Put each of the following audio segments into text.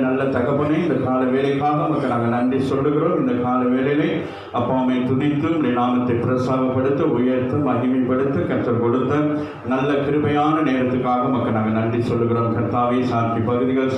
நல்ல தகப்பனே, இந்த கால வேலைக்காக நமக்கு நாங்கள் நன்றி சொல்லுகிறோம். இந்த கால வேலையிலே அப்பாவை துதித்து உடைய நாமத்தை பிரசாதப்படுத்த, உயர்த்த, மகிமைப்படுத்த கர்த்தர் கொடுத்த நல்ல கிருபையான நேரத்துக்காக நமக்கு நாங்கள் நன்றி சொல்லுகிறோம். கர்த்தாவே, சாந்தி பகுதிகள்,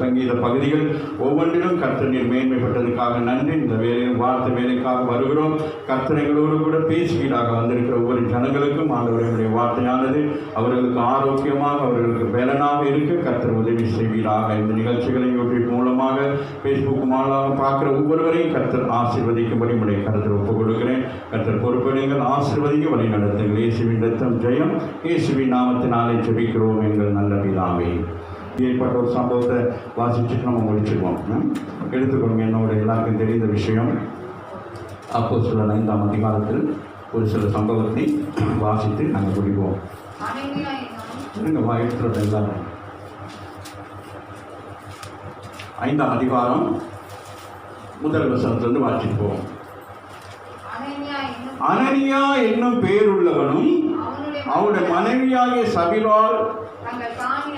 சங்கீத பகுதிகள் ஒவ்வொன்றிலும் கர்த்தர் நீர் மேன்மைப்பட்டதுக்காக நன்றி. இந்த வேலையும் வார்த்தை வேலைக்காக வருகிறோம். கர்த்தர் எங்களோடு கூட பேசுவீராக. வந்திருக்கிற ஒவ்வொரு ஜனங்களுக்கும் ஆண்டவருடைய வார்த்தையானது அவர்களுக்கு ஆரோக்கியமாக, அவர்களுக்கு பலனாக இருக்க கர்த்தர் உதவி செய்வீராக. இந்த நிகழ்ச்சிகளை யூடியூப் மூலமாக, ஃபேஸ்புக் மூலமாக பார்க்குற ஒவ்வொருவரையும் கர்த்தர் ஆசீர்வதிக்கும்படி உடைய கருத்தில் ஒப்புக் கொடுக்கிறேன். கர்த்தர் பொறுப்பெடுங்கள், ஆசீர்வதிக்க வழி நடத்துங்கள். இயேசுவின் ரத்தம் ஜெயம். இயேசுவின் நாமத்தினாலே ஜெபிக்கிறோம் எங்கள் நல்ல பிதாவே. ஏற்பட்ட ஒரு சம்பவத்தை வாசிச்சுட்டு நம்ம முடிச்சுக்குவோம். எடுத்துக்கொள்ளுங்க. என்னோட எல்லாருக்கும் தெரிந்த விஷயம். அப்போஸ்தலர் 5ஆம் அதிகாரத்தில் ஒரு சில சம்பவத்தை வாசித்து நாங்கள் முடிப்போம். எடுத்துகிற எல்லாரும் 5ஆம் அதிகாரம் முதல் வசனத்திலிருந்து வாசிப்போம். அனனியா என்னும் பேருள்ளவனும் அவருடைய மனைவியாகிய சபிலால்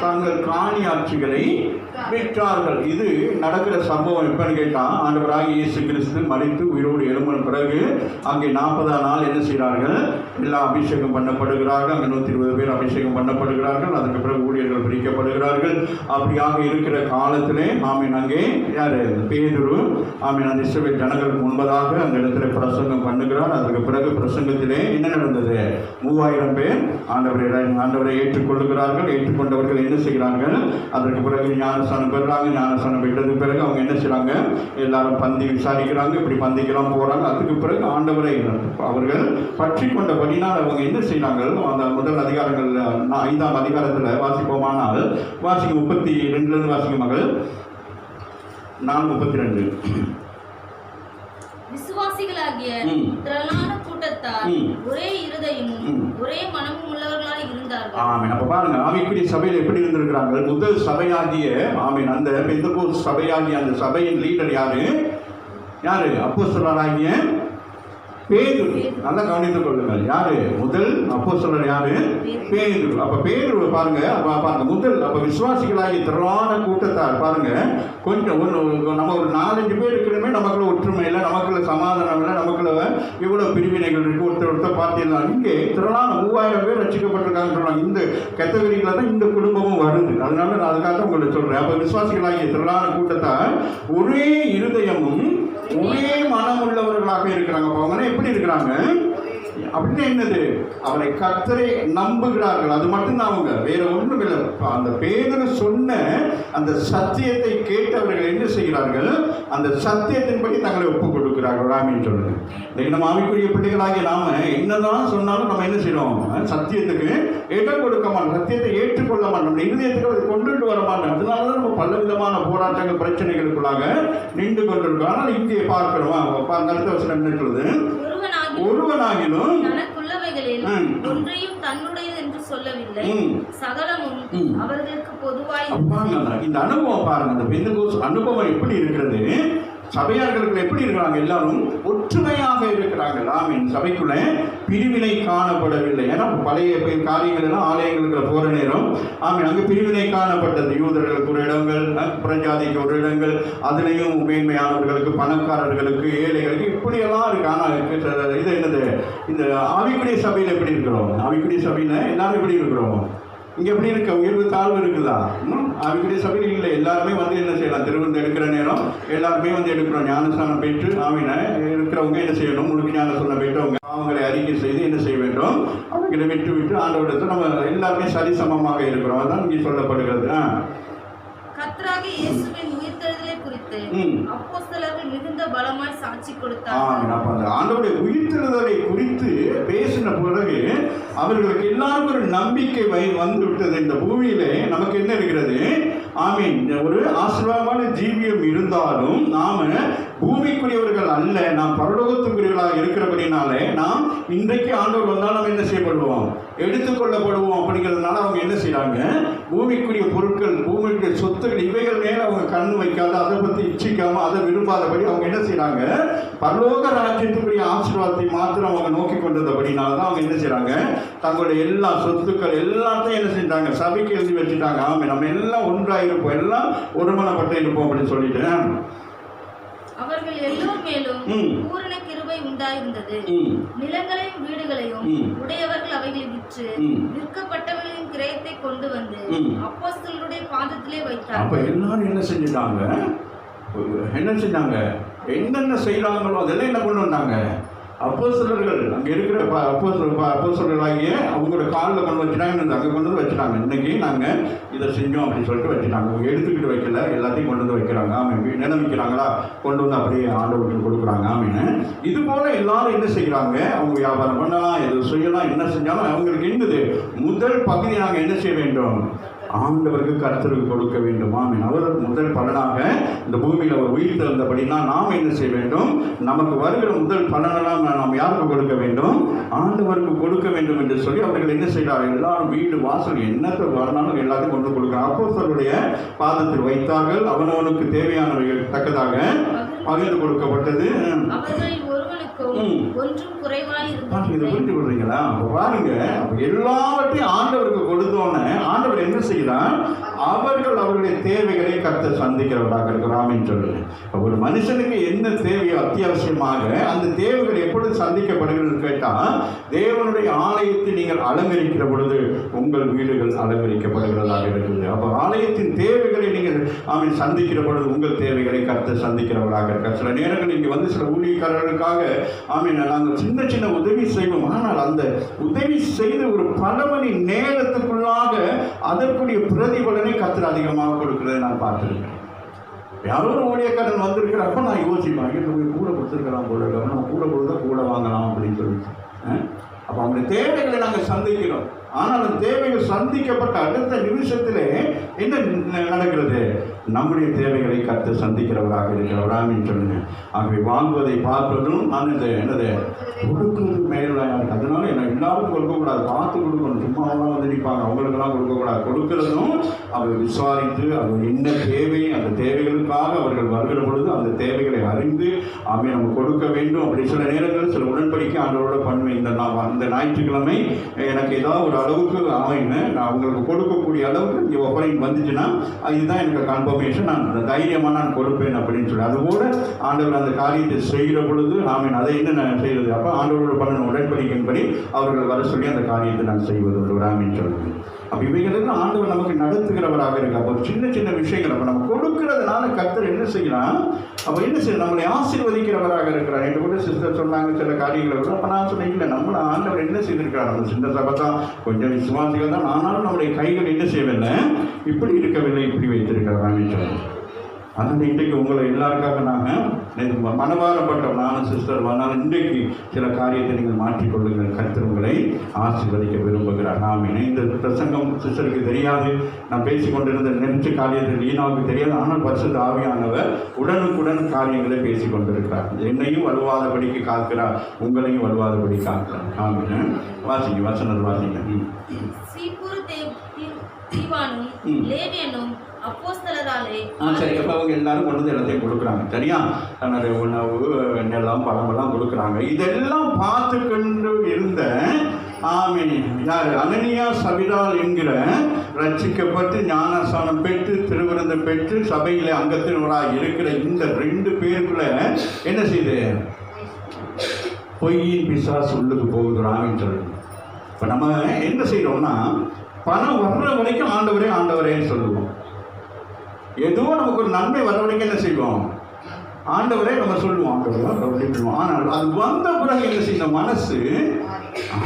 தங்கள் காணியாட்சிகளை விற்றார்கள். இது நடக்கிற சம்பவம் எப்பன்னு கேட்டால், ஆண்டவராகிய இயேசு கிறிஸ்து மரித்து உயிரோடு எழும்பின பிறகு அங்கே 40ஆம் நாள் என்ன செய்கிறார்கள்? எல்லாம் அபிஷேகம் பண்ணப்படுகிறார்கள். அங்கே 120 பேர் அபிஷேகம் பண்ணப்படுகிறார்கள். அதுக்கு பிறகு ஊழியர்கள் பிரிக்கப்படுகிறார்கள். அப்படியாக இருக்கிற காலத்திலே ஆமீன் அங்கே யார்? பேதுரு ஆமீன் அந்த இஸ்ரவேல் ஜனங்களுக்கு முன்பதாக அந்த இடத்துல பிரசங்கம் பண்ணுகிறார். அதுக்கு பிறகு பிரசங்கத்திலே என்ன நடந்தது? 3000 பேர் ஆண்டவரை ஏற்றுக்கொள்ளுகிறார்கள். ஏற்றுக்கொண்டவர்கள் என்ன செய்கிறார்கள்? அதற்கு பிறகு ஞானஸ்தானம் பெறுறாங்க. ஞானஸ்தானம் பெற்றதுக்கு பிறகு அவங்க என்ன செய்கிறாங்க? எல்லாரும் பந்தி விசாரிக்கிறாங்க. இப்படி பந்திக்கெல்லாம் போகிறாங்க. அதுக்கு பிறகு ஆண்டவரை அவர்கள் பற்றி கொண்டபடினால் அவங்க என்ன செய்கிறாங்க? அந்த முதல் அதிகாரங்கள் 5ஆம் அதிகாரத்தில் வாசிப்போமானால் வாசிக்க 32 வாசிக்க மகள் 4:32. விசுவாசிகளாகிய திரளான கூட்டத்தார் ஒரே இருதயமும் ஒரே மனமும் உள்ளவர்களாய் இருந்தார்கள். ஆமென். அப்ப பாருங்க, ஆவிக்குரிய சபையில் எப்படி இருந்திருக்கிறாங்க? முதல் சபையாகிய ஆமென் அந்த பெந்தெகோஸ்து சபையாகிய அந்த சபையின் லீடர் யாரு? அப்போஸ்தலராகிய பேதுரு. நல்லா கவனித்துக் கொள்ளுங்கள். யாரு முதல் அப்போஸ்தலர்? யாரு? பேதுரு. அப்ப பேதுரு பாருங்க, முதல் அப்ப விசுவாசிகளாகி திரளான கூட்டத்தார் பாருங்க. கொஞ்சம் நம்ம ஒரு 4-5 பேர் இருக்கிறமே, நமக்குள்ள ஒற்றுமை இல்லை, நமக்குள்ள சமாதானம் இல்லை, நமக்குள்ள இவ்வளவு பிரிவினைகள் இருக்கு. ஒருத்தர் பார்த்தீங்கன்னா இங்கே திரளான 3000 பேர் ரட்சிக்கப்பட்டிருக்காங்கன்னு சொல்றாங்க. இந்த கேட்டகரியில தான் இந்த குடும்பமும் வருது. அதனால நான் அதுக்காக உங்களுக்கு சொல்றேன். அப்ப விசுவாசிகளாகிய திரளான கூட்டத்தார் ஒரே இருதயமும் ஒரே மனம் உள்ளவர்களாக இருக்கிறாங்க. அவங்க எப்படி இருக்கிறாங்க அப்படின்னு என்னது? அவரை கர்த்தரை நம்புகிறார்கள். அது மட்டும்தான். அவங்க வேற ஒன்றும் இல்லை. அந்த பேதுரு சொன்ன அந்த சத்தியத்தை கேட்டவர்கள் என்ன செய்கிறார்கள்? அந்த சத்தியத்தின்படி தங்களை ஒப்புக் கொடுக்கிறார்கள். ஆமீன் சொல்லுங்க. இன்னைக்கு நம்ம ஆவிக்குரிய பிள்ளைகளாகிய நாம என்னதான் சொன்னாலும் நம்ம என்ன செய்யறோம்? சத்தியத்துக்கு இடம் கொடுக்க மாட்டோம். சத்தியத்தை ஏற்றுக்கொள்ள மாட்டோம். நம்ம இருதயத்துக்கு அதை கொண்டுட்டு வர மாட்டோம். அதனாலதான் நம்ம பல விதமான போராட்டங்கள், பிரச்சனைகளுக்குள்ளாக நின்று கொண்டிருக்கோம். ஆனால் இங்கே பார்க்கிறோம். அடுத்த வசனம் என்ன சொல்லுது? ஒருவனாகிலும் தனக்குள்ளவைகளில் ஒன்றையும் தன்னுடையது என்று சொல்லவில்லை, சகலமும் அவர்களுக்கு பொதுவாய். இந்த அனுபவம் பாருங்க. அந்த பெந்தெகோஸ்து அனுபவம் எப்படி இருக்கிறது? சபையார்களுக்கு எப்படி இருக்கிறாங்க? எல்லாரும் ஒற்றுமையாக இருக்கிறாங்க. ஆமீன். சபைக்குள்ள பிரிவினை காணப்படவில்லை. ஏன்னா பழைய காரியங்கள் எல்லாம் ஆலயங்களுக்கு போற நேரம் ஆமீன் அங்கு பிரிவினை காணப்பட்டது. யூதர்களுக்கு ஒரு இடங்கள், புறஜாதிக்கு ஒரு இடங்கள், அதுலேயும் மேன்மையானவர்களுக்கு, பணக்காரர்களுக்கு, ஏழைகளுக்கு இப்படியெல்லாம் இருக்கு. ஆனால் இது என்னது? இந்த ஆவிக்குரிய சபையில் எப்படி இருக்கிறோம்? ஆவிக்குரிய சபையில் எல்லாரும் எப்படி இருக்கிறோம்? இங்கே எப்படி இருக்க? உயர்வு தாழ்வு இருக்குதா? ஆவிக்குரிய சபையில் இல்லை. எல்லாருமே வந்து என்ன செய்யலாம்? திருவிருந்து எடுக்கிற நேரம் எல்லாருமே வந்து எடுக்கிறோம். ஞானஸ்தானம் பெற்று ஆமீன இருக்கிறவங்க என்ன செய்யணும்? முழுக்க ஞானஸ்தானம் பெற்றவங்க அவங்களை அறிக்கை செய்து என்ன செய்ய வேண்டும்? அவங்களை விட்டு ஆண்டவரிடத்தில் நம்ம எல்லாருமே சரிசமமாக இருக்கிறோம். அதுதான் இங்கே சொல்லப்படுகிறது. கர்த்தராகிய இயேசுவின் உயிர்த்தெழுதலை குறித்து அப்போஸ்தலர்கள் மிகுந்த பலமாய் சாட்சி கொடுத்தார்கள். ஆண்டவருடைய உயிர்த்தெழுதலை குறித்து பேசின பிறகு அவர்களுக்கு எல்லாருக்கும் ஒரு நம்பிக்கை வந்து விட்டது. இந்த பூமியிலே நமக்கு என்ன இருக்கிறது? ஆமீன். ஒரு ஆசீர்வாதமான ஜீவியம் இருந்தாலும் நாம பூமிக்குரியவர்கள் அல்ல, நாம் பரலோகத்துக்குரியவர்களாக இருக்கிறபடினாலே நாம் இன்றைக்கு ஆண்டவர் வந்தால் நம்ம என்ன செய்யப்படுவோம்? எடுத்துக்கொள்ளப்படுவோம். அப்படிங்கிறதுனால அவங்க என்ன செய்யறாங்க? பூமிக்குரிய பொருட்கள், பூமிக்குரிய சொத்துக்கள் இவைகள் மேல அவங்க கண்ணு வைக்காத, அதை பற்றி இச்சிக்காம, அதை விரும்பாதபடி அவங்க என்ன செய்கிறாங்க, பரலோக ராஜ்யத்துக்குரிய ஆசீர்வாதத்தை மாத்திரம் அவங்க நோக்கி கொண்டபடினால தான் அவங்க என்ன செய்கிறாங்க, தங்களுடைய எல்லா சொத்துக்கள் எல்லாத்தையும் என்ன செஞ்சாங்க, சபைக்கு எழுதி வச்சுட்டாங்க. ஆமாம், நம்ம எல்லாம் ஒன்றாக இருப்போம், எல்லாம் ஒருமனப்பட்டு இருப்போம் அப்படின்னு சொல்லிட்டு அவர்கள் எல்லோர் மேலும் பூரண கிருபை உண்டாயிருந்தது. நிலங்களையும் வீடுகளையும் உடையவர்கள் அவைகளை விற்று விற்கப்பட்டவர்களின் கிரயத்தை கொண்டு வந்து அப்போஸ்தலருடைய பாதத்திலே வைத்தார்கள். அப்ப எல்லாரும் என்ன செஞ்சுட்டாங்க, என்னென்ன செய்யறாங்களோ அதெல்லாம் என்ன கொண்டு வந்தாங்க, அப்போஸ்தலர்கள் அங்கே இருக்கிற அப்போஸ்தலர்களாகிய அவங்களோட காலில் கொண்டு வச்சுட்டாங்க, அங்கே கொண்டு வந்து வச்சுட்டாங்க. இன்னைக்கு நாங்கள் இதை செஞ்சோம் அப்படின்னு சொல்லிட்டு வச்சுட்டாங்க. அவங்க எடுத்துக்கிட்டு வைக்கல, எல்லாத்தையும் கொண்டு வந்து வைக்கிறாங்க. ஆமாம், நினைவிக்கிறாங்களா, கொண்டு வந்து அப்படியே ஆண்டவருக்கு கொடுக்குறாங்க. ஆமான்னு இது போல எல்லாரும் என்ன செய்கிறாங்க, அவங்க வியாபாரம் பண்ணலாம், எது செய்யலாம், என்ன செஞ்சாலும் அவங்களுக்கு என்னது முதல் பகுதி நாங்கள் என்ன செய்ய வேண்டும், ஆண்டவருக்கு கர்த்தருக்கு கொடுக்க வேண்டும். ஆமென். அவர் முதல் பலனாக இந்த பூமியில் அவர் உயிர் தந்தபடினா நாம் என்ன செய்ய வேண்டும், நமக்கு வருகிற முதல் பலனெல்லாம் நாம் யாருக்கு கொடுக்க வேண்டும், ஆண்டவருக்கு கொடுக்க வேண்டும் என்று சொல்லி அவர்கள் என்ன செய்கிறார்கள், எல்லாரும் வீடு வாசல் என்னத்தை வரனாலும் எல்லாத்தையும் கொண்டு கொடுக்கிறார். அப்போஸ்தலருடைய பாதத்தில் வைத்தார்கள். அவனவனுக்கு தேவையானவைகள் தக்கதாக பகிர்ந்து கொடுக்கப்பட்டது. ஒன்றும் குறைவாய் இதை புரிஞ்சு கொள்றீங்களா? பாருங்க, எல்லாவற்றையும் ஆண்டவருக்கு கொடுத்தோன்னு ஆண்டவர் என்ன செய்யலாம், அவர்களுடைய தேவைகளை கர்த்தர் சந்திக்கிறவராக இருக்கிறாம் என்று சொல்லுங்க. ஒரு மனுஷனுக்கு என்ன தேவையோ அத்தியாவசியமாக அந்த தேவைகள் எப்பொழுது சந்திக்கப்படுகிறது கேட்டால், தேவனுடைய ஆலயத்தை நீங்கள் அலங்கரிக்கிற பொழுது உங்கள் வீடுகள் அலங்கரிக்கப்படுகிறதாக இருக்குது. அப்போ ஆலயத்தின் தேவைகளை நீங்கள் சந்திக்கிற பொழுது உங்கள் தேவைகளை கர்த்தர் சந்திக்கிறவராக இருக்கார். சில நேரங்கள் இங்கே வந்து சில ஊழியக்காரர்களுக்காக நாங்கள் சின்ன சின்ன உதவி செய்வோம். ஆனால் அந்த உதவி செய்து ஒரு பல மணி நேரத்துக்குள்ளாக அதற்குரிய பிரதிபலனை கர்த்தர் அதிகமாக கொடுக்கிறதை நான் பார்த்துருக்கேன். யாரோ ஒரு ஊழியக்காரன் வந்திருக்கிறப்ப நான் யோசிப்பேன், இங்கே கூட கொடுத்துருக்கலாம் போல, நம்ம கூட கொடுத்தா கூட வாங்கலாம் அப்படின்னு சொல்லிட்டு. அப்போ அவங்க தேவைகளை நாங்கள் சந்திக்கிறோம். ஆனால் அந்த தேவைகள் சந்திக்கப்பட்ட அடுத்த நிமிஷத்திலே என்ன நடக்கிறது, நம்முடைய தேவைகளை கர்த்தர் சந்திக்கிறவராக இருக்கிறவராக சொல்லுங்க. ஆகவே வாங்குவதை பார்ப்பதும் நான் என்னது கொடுக்கிறது மேலாக இருக்கு. அதனால என்ன எல்லாருக்கும் கொடுக்கக்கூடாது, பார்த்து கொடுக்கணும். சும்மாவெல்லாம் வந்து நிற்பாங்க, அவங்களுக்கெல்லாம் கொடுக்கக்கூடாது. கொடுக்கிறதும் அவர் விசாரித்து அது என்ன தேவை, அந்த தேவைகளுக்காக அவர்கள் வருகிற பொழுது அந்த தேவைகளை அறிந்து நம்ம கொடுக்க வேண்டும். அப்படி சில நேரங்கள் சில உடன்படிக்கை ஆண்டவரோட பண்ணுவேன். இந்த ஞாயிற்றுக்கிழமை எனக்கு ஏதாவது ஒரு அளவுக்கு நான் அவங்களுக்கு கொடுக்கக்கூடிய அளவுக்கு இங்கே ஒப்பரிங் வந்துச்சுன்னா இதுதான் எனக்கு கன்ஃபர்மேஷன், நான் தைரியமாக நான் கொடுப்பேன் அப்படின்னு சொல்லி அதுபோல ஆண்டவர் அந்த காரியத்தை செய்கிற பொழுது அதை என்ன நான் செய்வது, அப்போ ஆண்டவரோட பண்ண உடன்படிக்கையின்படி அவர்கள் வர சொல்லி அந்த காரியத்தை நான் செய்வது ஒரு ராமின்னு சொல்லுவேன். அப்போ இவைகளெல்லாம் ஆண்டவர் நமக்கு நடத்துகிறவராக இருக்கு. அப்போ சின்ன சின்ன விஷயங்கள் அப்போ நம்ம கொடுக்கறதுனால கர்த்தர் என்ன செய்யலாம், அப்போ என்ன செய்யணும், நம்மளை ஆசீர்வதிக்கிறவராக இருக்கிறார். என்று கூட சிஸ்டர் சொன்னாங்க சில காரியங்களை கூட. அப்போ நான் சொன்னேன், இல்லை நம்மளை ஆண்டவர் என்ன செய்திருக்கிறார், நம்ம சின்ன சபை தான், கொஞ்சம் விசுவாசிகள் தான், ஆனாலும் நம்முடைய கைகள் என்ன செய்யவில்லை, இப்படி இருக்கவில்லை, இப்படி வைத்திருக்கிறாங்க சொல்லுங்கள். அதனால் இன்றைக்கு உங்களை எல்லாருக்காக நாங்கள் மனவாரப்பட்டோம், நானும் சிஸ்டர் வந்தாலும் இன்றைக்கு சில காரியத்தை நீங்கள் மாற்றிக்கொள்ளுங்கள். கர்த்தர் உங்களை ஆசீர்வதிக்க விரும்புகிறார். நாம் இந்த பிரசங்கம் சிஸ்டருக்கு தெரியாது, நான் பேசிக்கொண்டிருந்த நினைச்ச காரியத்தில் ஈனாவுக்கு தெரியாது. ஆனால் பரிசுத்த ஆவியானவர் உடனுக்குடன் காரியங்களை பேசிக் கொண்டிருக்கிறார். என்னையும் வலுவாதபடிக்கு காக்கிறார், உங்களையும் வலுவாதபடி காக்கிறார். ஆமென். வாசிங்க, வசனம் வாசிங்க. சரி, அப்போ அவங்க எல்லாரும் கொண்டு வந்து எல்லாத்தையும் கொடுக்குறாங்க. சரியா, தன்னுடைய உணவு எண்ணெல்லாம் பழமெல்லாம் கொடுக்குறாங்க. இதெல்லாம் பார்த்து கொண்டு இருந்த யார், அனனியா சபிரால் என்கிற ரட்சிக்கப்பட்டு ஞானஸ்தானம் பெற்று திருவிருந்தம் பெற்று சபையில் அங்கத்தினராக இருக்கிற இந்த 2 பேருக்குள்ள என்ன செய்யுது, பொய்யின் பிசாசு உள்ளுக்கு போகுதுறாங்கன்னு சொல்லுங்க. இப்போ நம்ம என்ன செய்யறோம்னா, பணம் வர்ற வரைக்கும் ஆண்டவரே ஆண்டவரேன்னு சொல்லுவோம். ஏதோ நமக்கு ஒரு நன்மை வர வரைக்கும் என்ன செய்வோம், ஆண்டவரே நம்ம சொல்லுவோம், ஆண்டவரே. ஆனால் அது வந்த பிறகு என்ன செய்யணும், மனசு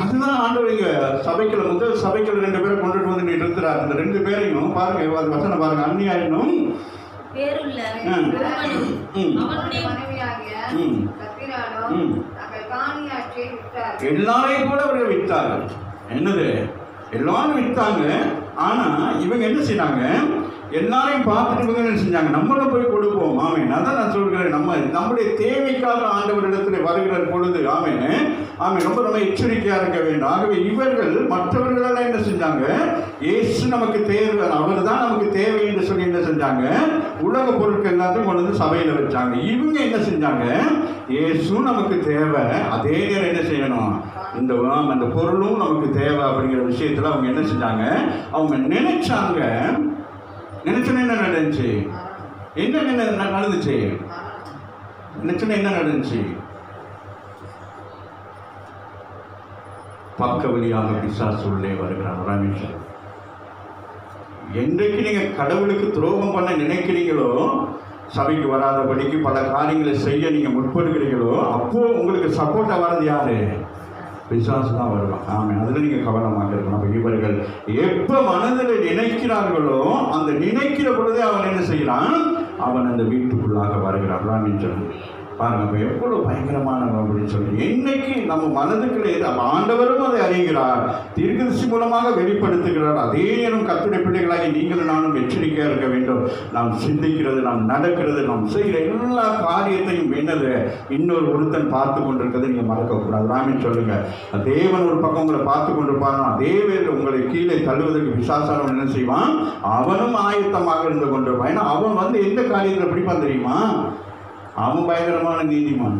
அதுதான் ஆண்டவர். இங்கே சபைக்கில் முதல் சபைக்கில் 2 பேரை கொண்டுட்டு வந்து நிறுத்துறாரு. இந்த 2 பேரையும் பாருங்க, வசனம் பாருங்க. அந்நியாயினும் எல்லாரையும் கூட அவர்கள் விற்றார்கள். என்னது, எல்லாரும் விற்றாங்க. ஆனா இவங்க என்ன செய்யறாங்க, எல்லாரையும் பார்த்துட்டு இவங்க என்ன செஞ்சாங்க, நம்மளும் போய் கொடுப்போம். ஆமேன். அதான் நான் சொல்கிறேன், நம்முடைய தேவைக்காக ஆண்டவரிடத்தில் வருகிற பொழுது ஆமேன் ஆமேன் ரொம்ப நம்ம எச்சரிக்கையா இருக்க வேண்டும். ஆகவே இவர்கள் மற்றவர்களெல்லாம் என்ன செஞ்சாங்க, இயேசு நமக்கு தேவை, அவர் தான் நமக்கு தேவை என்று சொல்லி என்ன செஞ்சாங்க, உலக பொருட்கள் எல்லாத்தையும் கொண்டு வந்து சபையில வச்சாங்க. இவங்க என்ன செஞ்சாங்க, இயேசு நமக்கு தேவை, அதே நேரம் என்ன செய்யணும், இந்த பொருளும் நமக்கு தேவை அப்படிங்கிற விஷயத்துல அவங்க என்ன செஞ்சாங்க, அவங்க நினைச்சாங்க. நினைச்சோன்னு என்ன நடந்துச்சு, என்ன நடந்துச்சு, நினைச்சோன்னு என்ன நடந்துச்சு, பக்க வழியாக பிசாசு உள்ளே வருகிறான். ரமேஷன், என்றைக்கு நீங்க கடவுளுக்கு துரோகம் பண்ண நினைக்கிறீங்களோ, சபைக்கு வராதபடிக்கு பல காரியங்களை செய்ய நீங்க முற்படுகிறீங்களோ, அப்போ உங்களுக்கு சப்போர்ட்டா வர்றது யாரு, பிசாசு தான் வருவான். ஆமாம், அதில் நீங்கள் கவனமாக இருக்கணும். அப்போ இவர்கள் எப்போ மனதில் நினைக்கிறார்களோ அந்த நினைக்கிற பொழுதே அவன் என்ன செய்கிறான், அவன் அந்த வீட்டுக்குள்ளாக வருகிறான். அப்படின்னு சொல்லி பாருங்க, அப்போ எவ்வளோ பயங்கரமானவன் அப்படின்னு சொல்லி இன்னைக்கு நம்ம மனதுக்குள்ளே ஆண்டவரும் அதை அறிகிறார், தீர்க்கதரிசி மூலமாக வெளிப்படுத்துகிறார். அதே நேரம் கர்த்தருடைய பிள்ளைகளாகி நீங்களும் நானும் எச்சரிக்கையாக இருக்க வேண்டும். நாம் சிந்திக்கிறது, நாம் நடக்கிறது, நாம் செய்கிற எல்லா காரியத்தையும் என்னது ஒருத்தன் பார்த்து கொண்டிருக்கிறது நீங்கள் மறக்கக்கூடாது. ராமின் சொல்லுங்க, தேவன் ஒரு பக்கம் உங்களை பார்த்து கொண்டிருப்பான், அதே வேலை உங்களை கீழே தள்ளுவதற்கு விசாசாரம் என்ன செய்வான், அவனும் ஆயத்தமாக இருந்து கொண்டிருப்பான். ஏன்னா அவன் எந்த காரியத்தில் பிடிப்பான் தெரியுமா, அவன் பயங்கரமான நீதிமான்.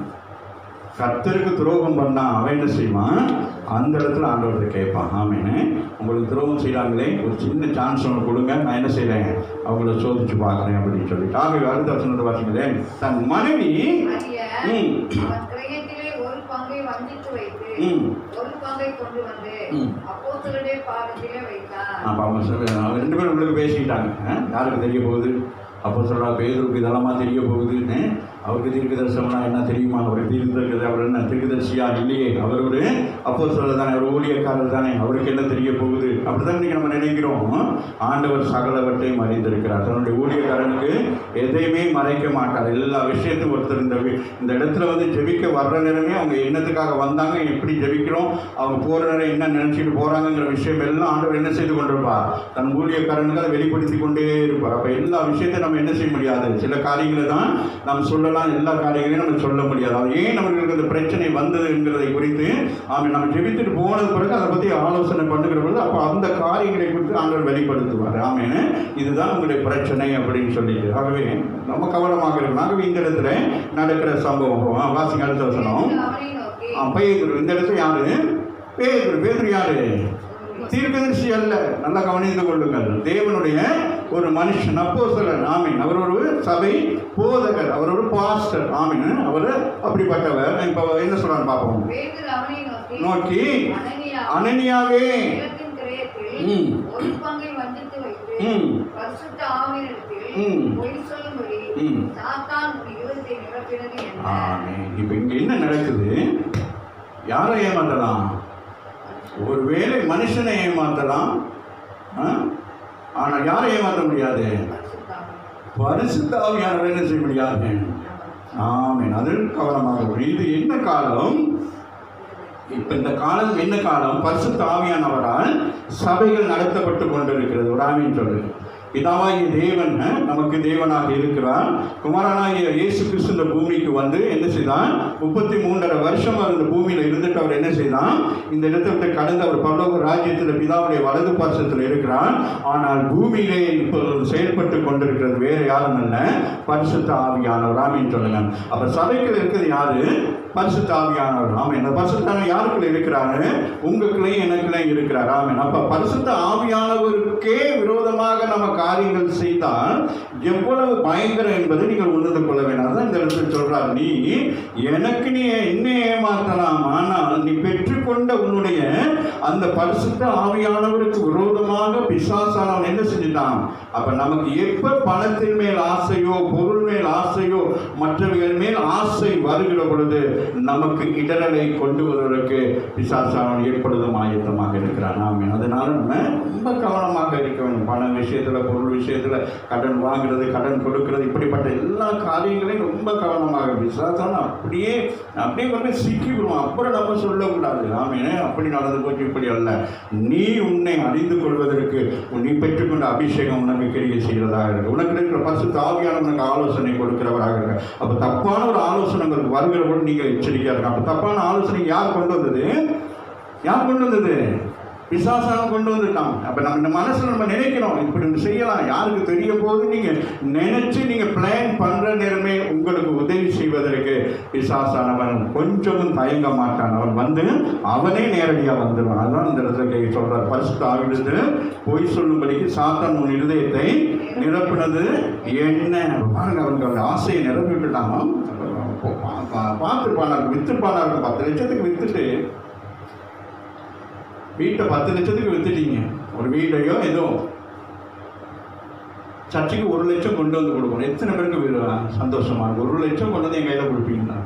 கர்த்தருக்கு துரோகம் பண்ணா அவன் என்ன செய்வான், அந்த இடத்துல ஆண்டவர்கிட்ட கேட்பான். ஆமேன்னு, உங்களுக்கு துரோகம் செய்கிறாங்களே, ஒரு சின்ன சான்ஸ் ஒன்று கொடுங்க, நான் என்ன செய்கிறேன், அவங்கள சோதிச்சு பார்க்குறேன் அப்படின்னு சொல்லிட்டு. ஆகவே அடுத்த வசனத்தை பார்த்தீங்களே, தன் மனைவி ஒரு பங்கை வஞ்சித்து வைத்து ஒரு பங்கை கொண்டு வந்து அப்போஸ்தலருடைய பாதத்திலே வைத்தார். அப்போ அவங்க ரெண்டு பேரும் உங்களுக்கு பேசிக்கிட்டாங்க. யாருக்கு தெரிய போகுது, அப்போஸ்தலர் பேதுருக்கு இதெல்லாம் தெரிய போகுதுன்னு. அவருக்கு தீர்க்க தரிசனம்னா என்ன தெரியுமா, அவருக்கு தீர்க்கிறது, அவர் என்ன தீர்க்கதரிசியா இல்லையே, அவர் ஒரு அப்போஸ்தலர் தானே, அவர் ஊழியக்காரர் தானே, அவருக்கு என்ன தெரிய போகுது, அப்படிதான் இன்னைக்கு நம்ம நினைக்கிறோம். ஆண்டவர் சகலவற்றையும் அறிந்திருக்கிறார். தன்னுடைய ஊழியக்காரனுக்கு எதையுமே மறைக்க மாட்டார். எல்லா விஷயத்தையும் ஒருத்தர் இந்த இடத்துல ஜெபிக்க வர்ற நேரமே அவங்க என்னத்துக்காக வந்தாங்க, எப்படி ஜெபிக்கிறோம், அவங்க போகிற நேரம் என்ன நினைச்சிட்டு போறாங்கிற விஷயம் எல்லாம் ஆண்டவர் என்ன செய்து கொண்டிருப்பார், தன் ஊழியக்காரனுக்கு அதை வெளிப்படுத்தி கொண்டே இருப்பார். அப்போ எல்லா விஷயத்தையும் நம்ம என்ன செய்ய முடியாது, சில காரியங்களை தான் நம்ம சொல்லலாம், எல்லா காரியங்களையும் நம்ம சொல்ல முடியாது. அது ஏன் நம்மளுக்கு அந்த பிரச்சனை வந்தது என்கிறதை குறித்து நம்ம ஜெபித்துட்டு போனது பிறகு அதை பற்றி ஆலோசனை பண்ணுகிற பொழுது அப்போ அந்த காரியங்களை குறித்து ஆண்டவர் வெளிப்படுத்துவார். ஆமேன்னு, இதுதான் உங்களுடைய பிரச்சனை அப்படின்னு சொல்லிட்டு. ஆகவே நம்ம கவனமாக இருக்கணும். ஆகவே இந்த இடத்துல நடக்கிற சம்பவம் வாசிங்க, அடுத்த வசனம். பேதுரு, இந்த இடத்துல யாரு, பேதுரு யாரு, தீர்க்கதரிசி அல்ல, நல்லா கவனித்து கொள்ளுங்கள். தேவனுடைய ஒரு மனுஷன், அப்போஸ்தலன். ஆமீன். அவர் ஒரு சபை போதகர், அவர் ஒரு பாஸ்டர். ஆமீன். அவர் அப்படிப்பட்டவர். இப்போ என்ன சொல்றான்னு பார்ப்போம். நோக்கி அனனியாவே ஒரு பங்கை வஞ்சித்து வைத்து பரிசுத்த ஆவியினிடத்தில் பொய் சொல்லும்படி சாத்தான் இருதயத்தை நிரப்பினது என்ன? ஆமென். இப்போ இங்க என்ன நடக்குது, யாரை ஏமாத்தலாம், ஒருவேளை மனுஷனை ஏமாத்தலாம், ஆனால் யாரை ஏமாற்ற முடியாது, பரிசுத்த ஆவியானவரை என்ன செய்ய முடியாது. ஆமென். அதில் கவனமாக. இது என்ன காலம், இப்ப இந்த காலம் என்ன காலம், பரிசுத்த ஆவியானவரால் சபைகள் நடத்தப்பட்டு கொண்டிருக்கிறது. ஒரு ஆமீன் சொல்லு. பிதாவாகிய தேவன் நமக்கு தேவனாக இருக்கிறார். குமாரனாகிய இயேசு கிறிஸ்து இந்த பூமிக்கு என்ன செய்தான், 33.5 வருஷம் அந்த பூமியில இருந்துட்டு அவர் என்ன செய்தான், இந்த இடத்தை விட்டு கடந்து அவர் பரலோக ராஜ்யத்தில் பிதாவுடைய வலது பார்சத்தில் இருக்கிறார். ஆனால் பூமியிலே இப்போ செயல்பட்டு கொண்டிருக்கிறது வேற யாரும் அல்ல, பரிசுத்த ஆவியானவர். ஆமீன் சொல்லுங்க. அப்ப சபைகள் இருக்கிறது யாரு, பரிசுத்த ஆவியானவர். ஆமீன். இந்த பரிசுத்த ஆவியானவர் யாருக்குள்ள இருக்கிறாரு, உங்களுக்குள்ளேயும் எனக்குள்ளேயும் இருக்கிறார். ஆமீன். அப்ப பரிசுத்த ஆவியானவருக்கே விரோதமாக நம்ம காரியங்கள் செய்தால் எவ்வளவு பயங்கரம் என்பதை நீங்கள் உணர்ந்து கொள்ள வேண்டும். அதான் இந்த இடத்துல சொல்றார், நீ எனக்கு நீ என்ன ஏமாற்றலாம், ஆனால் நீ பெற்றுக்கொண்ட உன்னுடைய அந்த பரிசுத்த ஆவியானவருக்கு விரோதமாக பிசாசானவன் என்ன செஞ்சுட்டான். அப்ப நமக்கு எப்ப பணத்தின் மேல் ஆசையோ பொருள் பொருள் மேல் ஆசையோ மற்றவைகள் மேல் ஆசை வருகிற பொழுது நமக்கு இடரலை கொண்டு வருவதற்கு பிசாசானவன் எப்பொழுதும் ஆயத்தமாக இருக்கிறான். ஆமென். அதனால நம்ம ரொம்ப கவனமாக இருக்க வேண்டும். பண விஷயத்துல, பொருள் விஷயத்துல, கடன் வாங்குறது, கடன் கொடுக்கிறது, இப்படிப்பட்ட எல்லா காரியங்களையும் ரொம்ப கவனமாக பிசாசான அப்படியே கொண்டு சிக்கி விடுவோம். அப்புறம் நம்ம சொல்லக்கூடாது, ஆமென், அப்படி நடந்து போச்சு, இப்படி அல்ல. நீ உன்னை அறிந்து கொள்வதற்கு நீ பெற்றுக்கொண்ட அபிஷேகம் உனக்கு கிரியை செய்கிறதாக இருக்கு. உனக்கு இருக்கிற பரிசுத்த ஆவியானவர் உனக்கு ஆலோசனை கொடுக்கிறவராக இருக்கு. அப்ப தப்பான ஒரு ஆலோசனைகள் வருகிற போது நீங்கள் எச்சரிக்கையா இருக்க. அப்ப தப்பான ஆலோசனை யார் கொண்டு வந்தது? யார் கொண்டு வந்தது? பிசாசான கொண்டு வந்துட்டான். அப்ப நம்ம இந்த மனசுல நம்ம நினைக்கிறோம் இப்படி ஒன்று செய்யலாம், யாருக்கு தெரிய போது நீங்க நினைச்சு நீங்க பிளான் பண்ற நேரமே உங்களுக்கு உதவி செய்வதற்கு பிசாசானவன் கொஞ்சமும் தயங்க மாட்டான். அவன் வந்து அவனே நேரடியாக வந்துடுவான். அதுதான் இந்த இடத்துல சொல்றார், பரிசுத்த ஆவியிலிருந்து பொய் சொல்லும்படிக்கு சாத்தான் உன் இருதயத்தை நிரப்புனது என்ன? பாருங்க, அவனுக்கு அவன் ஆசையை நிரப்பிட்டுட்டான். பார்த்துருப்பானாரு, வித்துருப்பானாரு. 10 லட்சத்துக்கு வித்துட்டு வீட்டை 10 லட்சத்துக்கு வித்துட்டீங்க. ஒரு வீட்டையோ ஏதோ சர்ச்சைக்கு 1 லட்சம் கொண்டு வந்து கொடுக்கணும். எத்தனை பேருக்கு சந்தோஷமா இருக்கும்? 1 லட்சம் கொண்டு வந்து என் கையில் கொடுப்பீங்களா?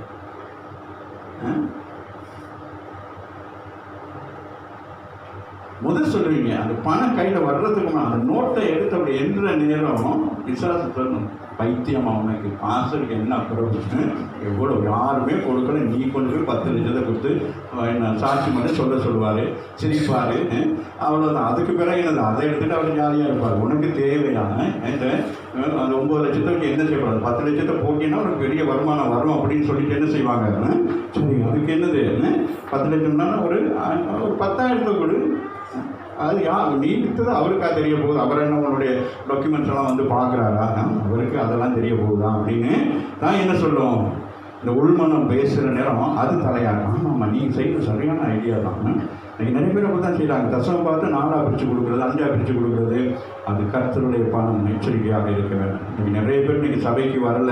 முதல் சொல்லுவீங்க. அந்த பணம் கையில் வர்றதுக்கு அந்த நோட்டை எடுத்து அப்படி என்ற நேரம் விசாரிச்சு சொல்லணும். பைத்தியம், அவனுக்கு ஆசைக்கு என்ன அப்புறம் எவ்வளோ யாருமே கொடுக்கல, நீ கொண்டு போய் 10 லட்சத்தை கொடுத்து சாட்சி மட்டும் சொல்லுவார், சிரிப்பார், அவ்வளோதான். அதுக்கு பிறகு என்னது, அதை எடுத்துகிட்டு அவர் ஜாலியாக இருப்பார். உனக்கு தேவையான அந்த 9 லட்சத்துக்கு என்ன செய்யக்கூடாது? 10 லட்சத்தை போட்டினா உனக்கு பெரிய வருமானம் வரும் அப்படின்னு சொல்லிட்டு என்ன செய்வாங்க? சரி, அதுக்கு என்னது 10 லட்சம்னா ஒரு 10,000 கொடு. அது நீ விற்றது அவருக்கா தெரிய போகுது? அவர் என்ன உன்னுடைய டாக்குமெண்ட்ஸ் எல்லாம் வந்து பார்க்குறாரா? அவருக்கு அதெல்லாம் தெரிய போகுதா அப்படின்னு நான் என்ன சொல்லுவோம்? இந்த உள்மனம் பேசுகிற நேரம் அது தலையாகும். ஆமாம், நீங்கள் செய்கிற சரியான ஐடியா தான். இன்றைக்கி நிறைய பேர் அப்படி தான் செய்கிறாங்க. தசமம் பார்த்து 4ஆக பிரித்து கொடுக்குறது, 5ஆக பிரித்து கொடுக்குறது. அது கர்த்தருடைய பணம், எச்சரிக்கையாக இருக்க வேண்டும். இன்றைக்கி நிறைய பேர் இன்றைக்கி சபைக்கு வரல.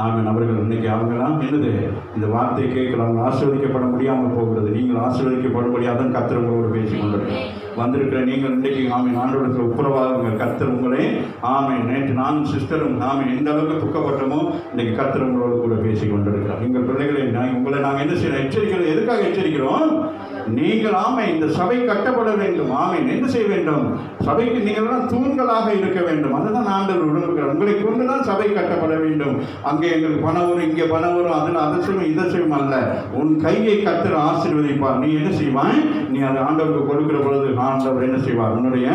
ஆமென். அவர்கள் இன்றைக்கி அவங்களாம் என்னது இந்த வார்த்தையை கேட்கலாம், ஆசீர்வதிக்கப்பட முடியாமல் போகிறது. நீங்கள் ஆசீர்வதிக்கப்பட முடியாதான் கர்த்தர் உங்களோடு பேசி கொண்டிருக்கிறேன். வந்திருக்கிற நீங்கள் இன்றைக்கு ஆமென் ஆண்டவரத்தில் உப்புரவாகுங்கள். கர்த்தர் உங்களே ஆமென். நேற்று நானும் சிஸ்டரும் ஆமென் எந்த அளவுக்கு துக்கப்பட்டமோ இன்றைக்கி கர்த்தர் உங்களோடு கூட பேசி கொண்டிருக்கிறோம். எங்கள் பிள்ளைகளை உங்களை நாங்கள் என்ன செய்யணும்? எச்சரிக்கிறோம். எதுக்காக எச்சரிக்கிறோம்? நீங்கள் ஆமென் இந்த சபை கட்டப்பட வேண்டும். ஆமென் என்ன செய்ய வேண்டும்? சபைக்கு நீங்கள் தூண்களாக இருக்க வேண்டும். அதுதான் ஆண்டவர் விரும்புகிறார். உங்களை கொண்டுதான் சபை கட்டப்பட வேண்டும். அங்கே எங்களுக்கு பணம் வரும், இங்கே பணம் வரும், அதில் அதை செய்யும் இதை செய்யும் அல்ல. உன் கையை கர்த்தர் ஆசீர்வதிப்பார். நீ என்ன செய்வாய்? நீ அதை ஆண்டவருக்கு கொடுக்கிற பொழுது ஆண்டவர் என்ன செய்வார்? உன்னுடைய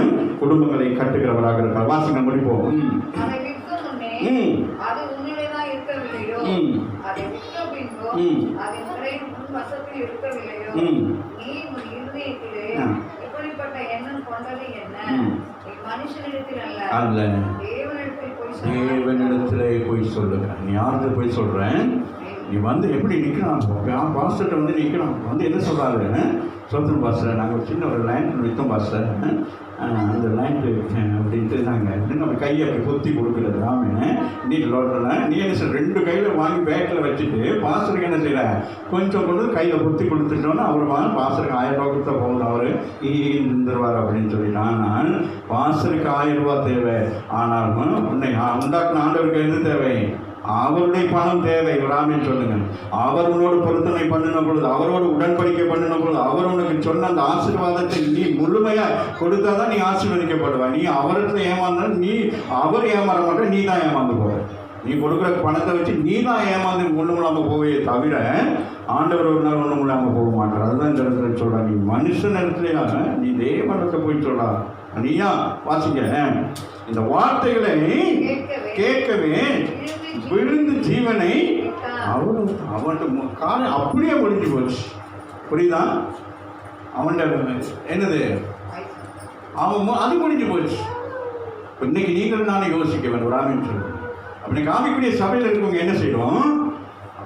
குடும்பங்களை கட்டுகிறவராக இருக்கார். வாசிங்க முடிப்போம். அது உன்னுடையதா இருக்கவில்லையோ, அதை விற்க பின்போ அதன் வசத்தில் இருக்கவில்லையோ, நீ உன் இருதயத்திலே இப்படிப்பட்ட எண்ணம் கொண்டது என்ன? மனுஷனிடத்தில் அல்ல, தேவனிடத்திலே போய் சொல்லுங்க. நீ யாருக்கு போய் சொல்றேன்? நீ வந்து எப்படி நிற்கலாம்? பாஸ்டர்கிட்ட வந்து நிற்கலாம். வந்து என்ன சொல்கிறாரு? சொல்லுங்க பாஸ்டர், நாங்கள் ஒரு சின்ன ஒரு லேண்ட் விற்றோம் பாஸ்டர், அந்த லேண்டு அப்படின்ட்டு நாங்கள் நம்ம கையை அப்படி பொத்தி கொடுக்குறது. ஆமாம், நீ லோட்டெல்லாம் நீ என்ன சார் 2 கையில் வாங்கி பேக்கில் வச்சுட்டு பாஸ்டருக்கு என்ன செய்யற? கொஞ்சம் கொண்டு கையில் பொத்தி கொடுத்துட்டோன்னா அவர் பாஸ்டருக்கு 1000 ரூபா கொடுத்தா போகுது, அவர் இருந்துருவார் அப்படின்னு சொல்லிட்டு. ஆனால் பாஸ்டருக்கு 1000 ரூபா தேவை. ஆனால் உன்னை உண்டாக்குன ஆண்டவருக்கு எது தேவை? அவருடைய பணம் தேவை. ராமன் சொல்லுங்க. அவர் உன்னோடு பொருத்தனை பண்ணின பொழுது, அவரோடு உடன்படிக்கை பண்ணின பொழுது, அவர் உனக்கு சொன்ன அந்த ஆசீர்வாதத்தை நீ முழுமையா கொடுத்தாதான் நீ ஆசீர்வதிக்கப்படுவாய். நீ அவரிடத்துல ஏமாந்தாலும் நீ அவர் ஏமாற மாட்ட, நீ தான் ஏமாந்து போவ. நீ கொடுக்குற பணத்தை வச்சு நீ தான் ஏமாந்து ஒன்றும் இல்லாமல் போவே தவிர ஆண்டவர் ஒரு நாள் ஒன்றும் இல்லாமல் போக மாட்டார். அதுதான் இந்த இடத்துல சொல்கிறா. நீ மனுஷன் இடத்துலையாக நீ தேவனத்தை போய் சொல்றா. நீயா வாசிக்க இந்த வார்த்தைகளை கேட்கவே விழுந்து ஜீவனை அவன் காலம் அப்படியே முடிஞ்சு போச்சு. புரியுதா? அவன் என்னது அவன் அது முடிஞ்சு போச்சு. இன்னைக்கு நீங்கள் நானே யோசிக்க வேண்டும். ராமின்னு சொல்லுங்க. அப்படி காமிக்கூடிய சபையில் இருக்கவங்க என்ன செய்யணும்?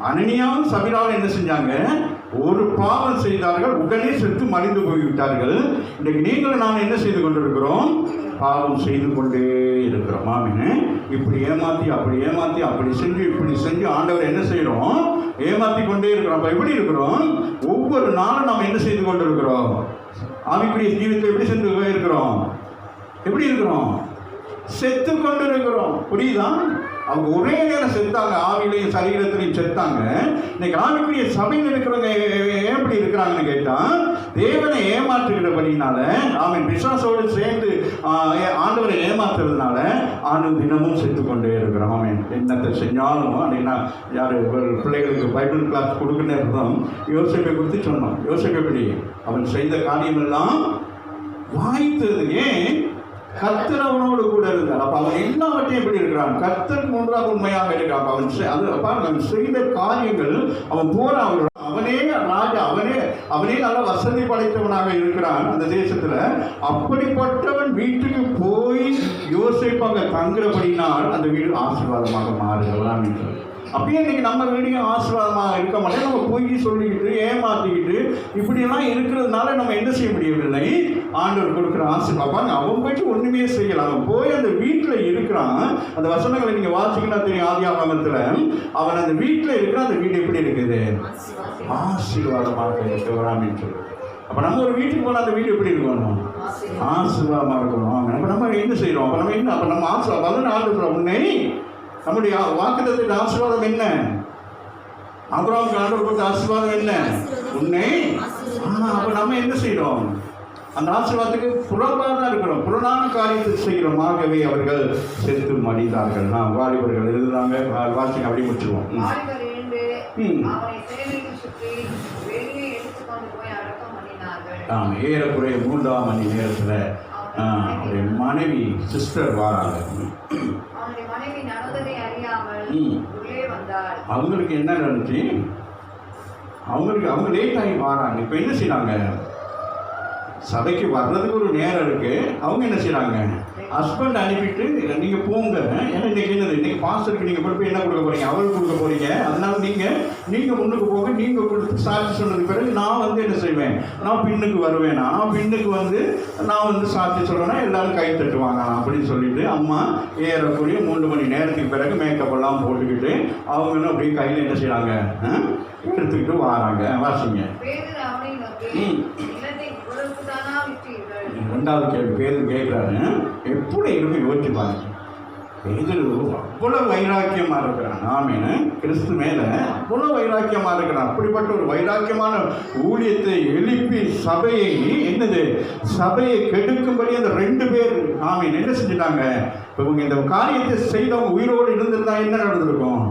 அனனியாவும் சபிராவும் என்ன செஞ்சாங்க? ஒரு பாவம் செய்தார்கள், உடனே செத்து மடிந்து போய்விட்டார்கள். இன்றைக்கு நீங்களும் நான் என்ன செய்து கொண்டிருக்கிறோம்? பாவம் செய்து கொண்டே இருக்கிறோம். ஆமீன். இப்படி ஏமாற்றி அப்படி ஏமாற்றி அப்படி செஞ்சு இப்படி செஞ்சு ஆண்டவர் என்ன செய்கிறோம்? ஏமாற்றி கொண்டே இருக்கிறோம். அப்போ எப்படி இருக்கிறோம்? ஒவ்வொரு நாளும் நாம் என்ன செய்து கொண்டு இருக்கிறோம்? ஆவிக்குரிய ஜீவிதத்தை எப்படி சென்று இருக்கிறோம்? எப்படி இருக்கிறோம்? செத்து கொண்டிருக்கிறோம். புரியுதா? அவங்க ஒரே நேரம் செத்தாங்க, ஆவிலையும் சரீரத்திலையும் செத்தாங்க. இன்னைக்கு ஆவிக்குரிய சபையில் இருக்கிறவங்க எப்படி இருக்கிறாங்கன்னு கேட்டா, தேவனை ஏமாற்றுகிறபடினால, அவன் பிசாசோடு சேர்ந்து ஆண்டவரை ஏமாத்துறதுனால தினமும் செத்து கொண்டே இருக்கிறான். அவன் என்னத்தை செஞ்சாலும் அன்னைக்கு நான் யார் பிள்ளைகளுக்கு பைபிள் கிளாஸ் கொடுக்க நேரம் யோசேப்பை குறித்து சொன்னோம். யோசேப்பு எப்படி அவன் செய்த காரியமெல்லாம் வாய்த்தது. ஏன்? கர்த்தர் அவனோடு கூட இருந்தார். அப்ப அவன் எல்லாவற்றையும் எப்படி இருக்கிறான்? கர்த்தருக்கு முன்பாக உண்மையாக இருக்கான். அவன் செய்த காரியங்கள், அவன் போறான், அவனே ராஜா, அவனே நல்ல வசதி படைத்தவனாக இருக்கிறான் அந்த தேசத்துல. அப்படிப்பட்டவன் வீட்டுக்கு போய் யோசேப்பு அங்க தங்குறபடினால் அந்த வீடு ஆசீர்வாதமாக மாறுகிறான். அப்படியே இன்னைக்கு நம்ம வீடியும் ஆசீர்வாதமாக இருக்க மாட்டேன். நம்ம பொய் சொல்லிக்கிட்டு ஏமாத்திக்கிட்டு இப்படியெல்லாம் இருக்கிறதுனால நம்ம என்ன செய்ய முடியவில்லை? ஆண்டவர் கொடுக்குற ஆசீர்வாதம் அவன் போயிட்டு ஒண்ணுமே செய்யலாம். அவன் போய் அந்த வீட்டில் இருக்கிறான். அந்த வசனங்களை நீங்க வாசிக்கினா தெரியும். ஆதியாகமத்துல அவன் அந்த வீட்டில் இருக்கிறான். அந்த வீடு எப்படி இருக்குது? ஆசீர்வாதமாக இருக்கிறான்னு சொல்லு. அப்ப நம்ம ஒரு வீட்டுக்கு போனால் அந்த வீடு எப்படி இருக்கணும்? ஆசீர்வாதமாக இருக்கணும். அப்ப நம்ம என்ன செய்யறோம்? அப்ப நம்ம ஆசீர்வாதம் ஆண்டு உன்னை நம்முடைய வாக்குத்தத்தத்தின் ஆசீர்வாதம் என்ன? ஆபிரகாமுக்கு ஆண்டவர் கொடுத்த ஆசீர்வாதம் என்ன? உன்னை. அப்ப நம்ம என்ன செய்யறோம்? அந்த ஆசீர்வாதத்துக்கு புறம்பாக இருக்கிறோம், புறநான காரியத்தை செய்கிறோம். ஆகவே அவர்கள் செத்து மடிந்தார்கள். வாலிபர்கள் எழுதுறாங்க, வாசிங்க அப்படி முடிச்சிருவோம். ஏறக்குறைய 3ஆம் மணி நேரத்தில் மனைவி சிஸ்டர் வாராங்க. அவங்களுக்கு என்ன நடந்துச்சு? அவங்க லேட் ஆகி வராங்க. இப்போ என்ன செய்யறாங்க? சபைக்கு வர்றதுக்கு ஒரு நேரம் இருக்கு. அவங்க என்ன செய்யறாங்க? ஹஸ்பண்ட் அனுப்பிட்டு நீங்க போங்க. ஏன்னா இன்னைக்கு என்னது? இன்னைக்கு பாஸ்டருக்கு நீங்க போய் என்ன கொடுக்க போறீங்க? அவருக்கு கொடுக்க போறீங்க. அதனால நீங்க முன்னுக்கு போங்க. நீங்க கொடுத்து சாட்சி சொன்னதுக்கு பிறகு நான் என்ன செய்வேன்? நான் பின்னுக்கு வருவேன். நான் பின்னுக்கு நான் சாட்சி சொல்றேன்னா எல்லாரும் கை தட்டுவாங்க அப்படின்னு சொல்லிட்டு அம்மா ஏறக்கூடிய 3 மணி நேரத்துக்கு பிறகு மேக்கப் எல்லாம் போட்டுக்கிட்டு அவங்க அப்படியே கையில என்ன செய்யறாங்க? எடுத்துக்கிட்டு வராங்க. வாசிங்க. ரெண்டாவது கேள்வி பேதுரு கேட்கிறாரு. எப்படி இருக்கு யோசிச்சுப்பாங்க. பேதுரு அவ்வளவு வைராக்கியமா இருக்கிறான். ஆமீன். கிறிஸ்து மேல அவ்வளவு வைராக்கியமா இருக்கிறான். அப்படிப்பட்ட ஒரு வைராக்கியமான ஊழியத்தை எழுப்பி சபையை கெடுக்கும்படி அந்த 2 பேர் ஆமீன் என்ன செஞ்சுட்டாங்க? இவங்க இந்த காரியத்தை செய்தவங்க உயிரோடு இருந்திருந்தா என்ன நடந்திருக்கும்?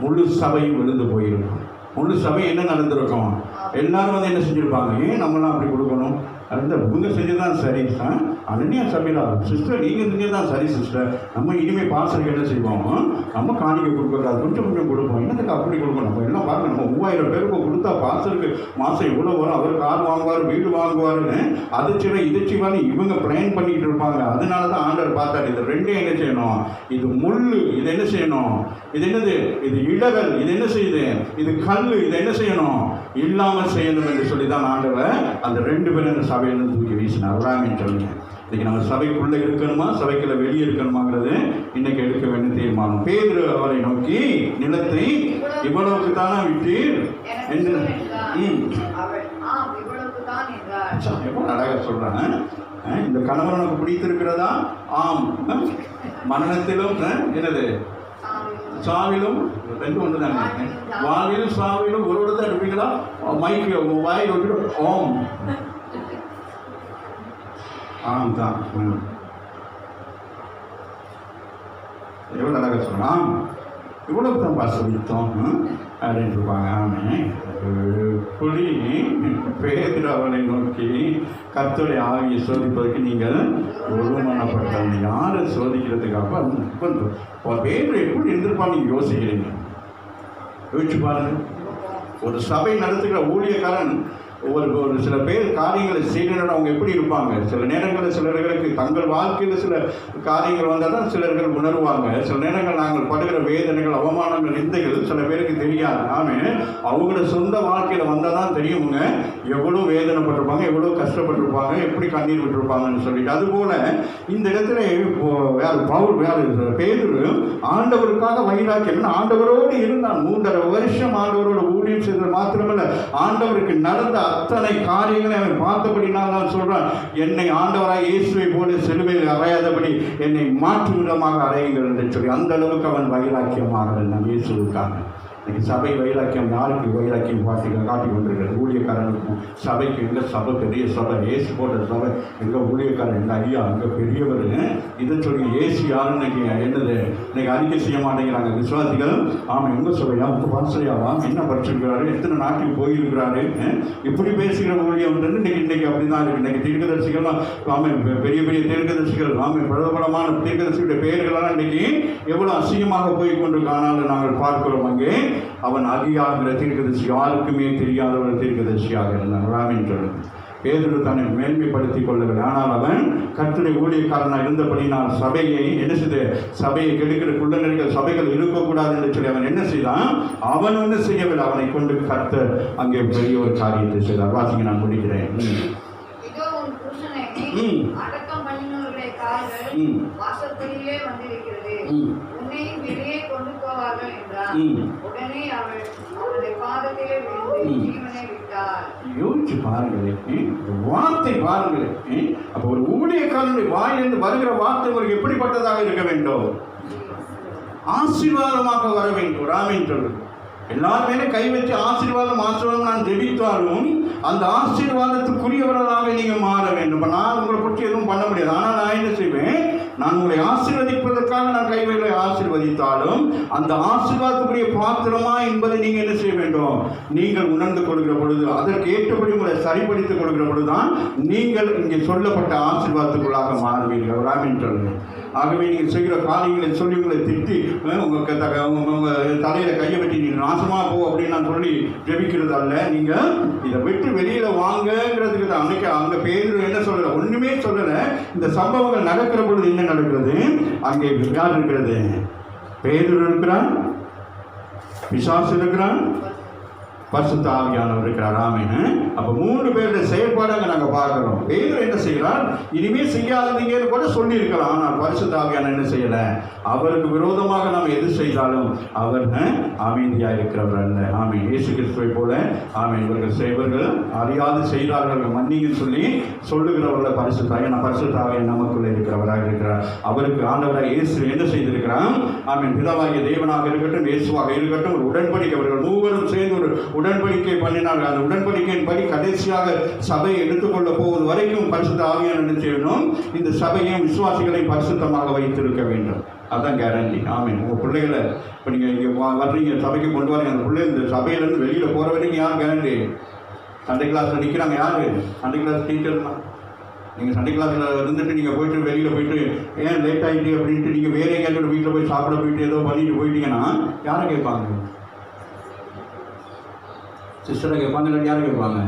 முழு சபையும் விழுந்து போயிருக்கும். முழு சபை என்ன நடந்திருக்கும்? எல்லாரும் என்ன செஞ்சிருப்பாங்க? ஏன் நம்மளாம் அப்படி கொடுக்கணும்? அந்த இவங்க செஞ்சதான் சரி. அனன்யா சபையில சிஸ்டர் நீங்கள் செஞ்சதான் சரி சிஸ்டர். நம்ம இனிமேல் பாஸ்டருக்கு என்ன செய்வோம்? நம்ம காணிக்கை கொடுக்கக்கூடாது, கொஞ்சம் கொடுப்போம். என்னதுக்கு அப்படி கொடுக்கணும்? நம்ம எல்லாம் பாருங்க, நம்ம 3000 பேருக்கு கொடுத்தா பாஸ்டருக்கு மாதம் எவ்வளோ வரும்? அவர் கார் வாங்குவார், வீடு வாங்குவாருன்னு அது இதைச்சிவான்னு இவங்க பிளான் பண்ணிக்கிட்டு இருப்பாங்க. அதனால தான் ஆண்டவர் பார்த்தாரு, இது 2 என்ன செய்யணும்? இது முள்ளு, இது என்ன செய்யணும்? இது என்னது? இது இடவல், இது என்ன செய்யுது? இது கல், இதை என்ன செய்யணும்? இல்லாமல் செய்யணும் என்று சொல்லி தான் ஆண்டவர் அந்த 2 பேரும் அந்த சபையிலிருந்து தூக்கி வீசினார். அவ்வளோன்னு சொல்லுங்க. இன்னைக்கு நம்ம சபைக்குள்ளே இருக்கணுமா, சபைக்குள்ள வெளியே இருக்கணுமாங்கிறது இன்னைக்கு எடுக்க வேண்டிய தீர்மானம். பேதுரு அவரை நோக்கி, நிலத்தை இவ்வளவுக்கு தானே விட்டீர் என்று எவ்வளவு அழகா சொல்றாங்க. இந்த கணவன் உனக்கு பிடித்திருக்கிறதா? ஆம். மரணத்திலும் என்னது? சாவிலும் 2 ஒன்று தானே. வாவிலும் சாவிலும் ஒரு தான் எடுப்பீங்களா? மைக்கு வாய் விட்டு ஓம் ஆம் தான். எவ்வளோ அழகாக சொல்லலாம். இவ்வளவு தான் பாசம் அப்படின்னு இருப்பாங்க. ஆமே புலி பேதுரு அவனை நோக்கி, கர்த்தருடைய ஆவியை சோதிப்பதற்கு நீங்கள் ஒருமனப்பட்டவங்க. யாரை சோதிக்கிறதுக்காக இப்போ பேதுரு எப்படி இருந்திருப்பான்னு நீங்கள் யோசிக்கிறீங்க? யோசிச்சு பாருங்க. ஒரு சபை நடத்துகிற ஊழியக்காரன் ஒரு சில பேர் காரியங்களை செய்யணும். அவங்க எப்படி இருப்பாங்க? சில நேரங்களில் சிலர்களுக்கு தங்கள் வாழ்க்கையில் சில காரியங்கள் வந்தால் தான் சிலர்கள் உணர்வாங்க. சில நேரங்கள் நாங்கள் படுகிற வேதனைகள், அவமானங்கள், நிந்தைகள் சில பேருக்கு தெரியாது. ஆமாம், அவங்களோட சொந்த வாழ்க்கையில் வந்தால் தான் தெரியுங்க எவ்வளோ வேதனைப்பட்டிருப்பாங்க, எவ்வளோ கஷ்டப்பட்டிருப்பாங்க, எப்படி கண்ணீர் விட்டுருப்பாங்கன்னு சொல்லிட்டு. அதுபோல் இந்த இடத்துல பேதுரு ஆண்டவருக்காக வைராக்கியம், ஆண்டவரோடு இருந்தான். 3.5 வருஷம் ஆண்டவரோட ஊழியம் செய்தது மாத்திரமல்ல, ஆண்டவருக்கு நடந்த அத்தனை காரியங்களை அவன் பார்த்தபடினால் நான் சொல்றான், என்னை ஆண்டவராய் இயேசுவை போல சிலுவையில் அறையாதபடி என்னை மாற்று விதமாக அறையுங்கள் என்று சொல்லி அந்த அளவுக்கு அவன் வைராக்கியமாக இருந்தான் இயேசுவுக்காக. இன்னைக்கு சபை வைராக்கியம் யாருக்கு வைராக்கியம் காட்டி கொண்டிருக்கிறது? ஊழியக்காரனுக்கும் சபைக்கு. எங்கள் சபை பெரிய சபை, ஏசு போட்ட சபை, எங்கள் ஊழியக்காரன் எங்கள் ஐயா அங்கே பெரியவர் இதை சொல்லி ஏசு யாருன்னு என்னது இன்னைக்கு அறிக்கை செய்ய மாட்டேங்கிறாங்க விசுவாசிகள். ஆமாம், எங்கள் சபையா உங்கள் பாசையாவா என்ன படிச்சிருக்கிறாரு, எத்தனை நாட்டுக்கு போயிருக்கிறாரு, இப்படி பேசுகிற ஊழியம் இன்னைக்கு அப்படி தான் இருக்குது. இன்னைக்கு தீர்க்கதரிசிகள்லாம் ஆமாம், பெரிய பெரிய தீர்க்கதரிசிகள், ஆமாம், பிரபலமான தீர்க்கதரிசியுடைய பெயர்களெல்லாம் இன்னைக்கு எவ்வளோ அசிங்கமாக போய் கொண்டு காணாலும் நாங்கள் பார்க்கிறோம். அங்கே அவன் அகியாகிற தீர்க்கதரிசி, யாருக்குமே தெரியாத ஒரு தீர்க்கதரிசியாக இருந்தான். ராமின் சொல்லுங்க, பேதுரு தன்னை மேன்மைப்படுத்திக் கொள்ளவில்லை. ஆனால் அவன் கர்த்தருடைய ஊழியக்காரனாக இருந்தபடினால் சபையை என்ன செய்து, சபையை கெடுக்கிற குள்ளநெறிகள் சபைகள் இருக்கக்கூடாது என்று சொல்லி அவன் என்ன செய்தான்? அவன் ஒன்றும் செய்யவில்லை. அவனை கொண்டு கர்த்தர் அங்கே பெரிய ஒரு காரியத்தை செய்தார். வாசிங்க, நான் முடிக்கிறேன். அடக்கம் பண்ணினவர்களுடைய கால்கள் வாசற்படியிலே வந்திருக்கிறது, உன்னையும் வெளியே கொண்டு போவார்கள் என்றார். உடனே அவள் அவருடைய பாதத்திலே விழுந்து ஜீவனை விட்டார். யோசிச்சு பாருங்களேன், வார்த்தை பாருங்களேன். அப்போ ஒரு ஊழியக்காரனுடைய வாயிலிருந்து வருகிற வார்த்தை உங்களுக்கு எப்படிப்பட்டதாக இருக்க வேண்டும்? ஆசீர்வாதமாக வர வேண்டும். ராமின் சொல்லுங்க, எல்லாருமே கை வச்சு ஆசீர்வாதம் நான் ஜெபித்தாலும் அந்த ஆசீர்வாதத்துக்குரியவர்களாக நீங்கள் மாற வேண்டும். இப்போ நான் உங்களை பிடிச்சி எதுவும் பண்ண முடியாது. ஆனால் நான் என்ன செய்வேன்? நான் உங்களை ஆசீர்வதிப்பதற்காக நான் கைவேலை ஆசீர்வதித்தாலும் அந்த ஆசீர்வாதத்துக்குரிய பாத்திரமா என்பதை நீங்கள் என்ன செய்ய வேண்டும்? நீங்கள் உணர்ந்து கொள்கிற பொழுது, அதற்கு ஏற்றபடி உங்களை சரிப்படுத்திக் கொள்கிற பொழுதுதான் நீங்கள் இங்கே சொல்லப்பட்ட ஆசீர்வாதத்துக்குள்ளாக மாறுவீர்கள். ராமின் சொல்லுங்க. ஆகவே நீங்கள் செய்கிற காரியங்களை சொல்லி உங்களை திட்டி உங்கள் தலையில் கையை வெட்டி நீங்கள் நாசமாக போ அப்படின்னு நான் சொல்லி ஜெபிக்கிறது அல்ல. நீங்கள் இதை விட்டு வெளியில் வாங்கங்கிறதுக்கு தான். அன்னைக்கு அங்கே பேதுரு என்ன சொல்லலை? ஒன்றுமே சொல்லலை. இந்த சம்பவங்கள் நடக்கிற பொழுது என்ன நடக்கிறது? அங்கே யார் இருக்கிறது? பேதுரு இருக்கிறான், பிசாசு இருக்கிறான், பரிசுத்த ஆவியானவர் இருக்கிறார். ஆமென். அப்போ 3 பேருடைய செயல்பாடாக நாங்கள் பார்க்கிறோம். பேதுரு என்ன செய்கிறார்? இனிமேல் செய்யாதீங்கன்னு கூட சொல்லி இருக்கலாம். ஆனால் பரிசுத்த ஆவியானவர் என்ன செய்யலை? அவருக்கு விரோதமாக நாம் எது செய்தாலும் அவர் அமைதியாக இருக்கிறவர் அல்ல. ஆமென். இயேசு கிறிஸ்துவை போல ஆமென். இவர்கள் செய்வர்கள் அறியாது செய்தார்கள் மன்னின்னு சொல்லி சொல்லுகிறவர்கள் பரிசுத்த ஆவியானவர் நமக்குள்ளே இருக்கிறவராக இருக்கிறார். அவருக்கு ஆண்டவராக இயேசு என்ன செய்திருக்கிறார்? ஆமென். பிதாவாகிய தேவனாக இருக்கட்டும், இயேசுவாக இருக்கட்டும், ஒரு உடன்படிக்கை அவர்கள் 3 சேர்ந்து ஒரு உடன்படிக்கை பண்ணினார்கள். அந்த உடன்படிக்கையின் படி கடைசியாக சபையை எடுத்துக்கொள்ள போவது வரைக்கும் பரிசுத்த ஆவியானவர் என்ன செய்யணும்? இந்த சபையையும் விசுவாசிகளையும் பரிசுத்தமாக வைத்திருக்க வேண்டும். அதுதான் கேரண்டி. ஆமென். உங்கள் பிள்ளைகளை இப்போ நீங்கள் இங்கே வர்றீங்க, சபைக்கு கொண்டு வரீங்க, அந்த பிள்ளை இந்த சபையிலேருந்து வெளியில் போகிற வரைக்கும் யார் கேரண்டி? சண்டே கிளாஸில் நிற்கிறாங்க யார்? சண்டே கிளாஸ் டீச்சர் தான். நீங்கள் சண்டே கிளாஸில் இருந்துட்டு நீங்கள் போயிட்டு வெளியில் போயிட்டு ஏன் லேட் ஆகிட்டு அப்படின்ட்டு நீங்கள் வேறு எங்கேயாச்சும் வீட்டில் போய் சாப்பிட போயிட்டு ஏதோ பண்ணிட்டு போயிட்டீங்கன்னா யாரை கேட்பாங்க? சிஸ்டரை கேட்பாங்க, இல்லை யாரை கேட்பாங்க?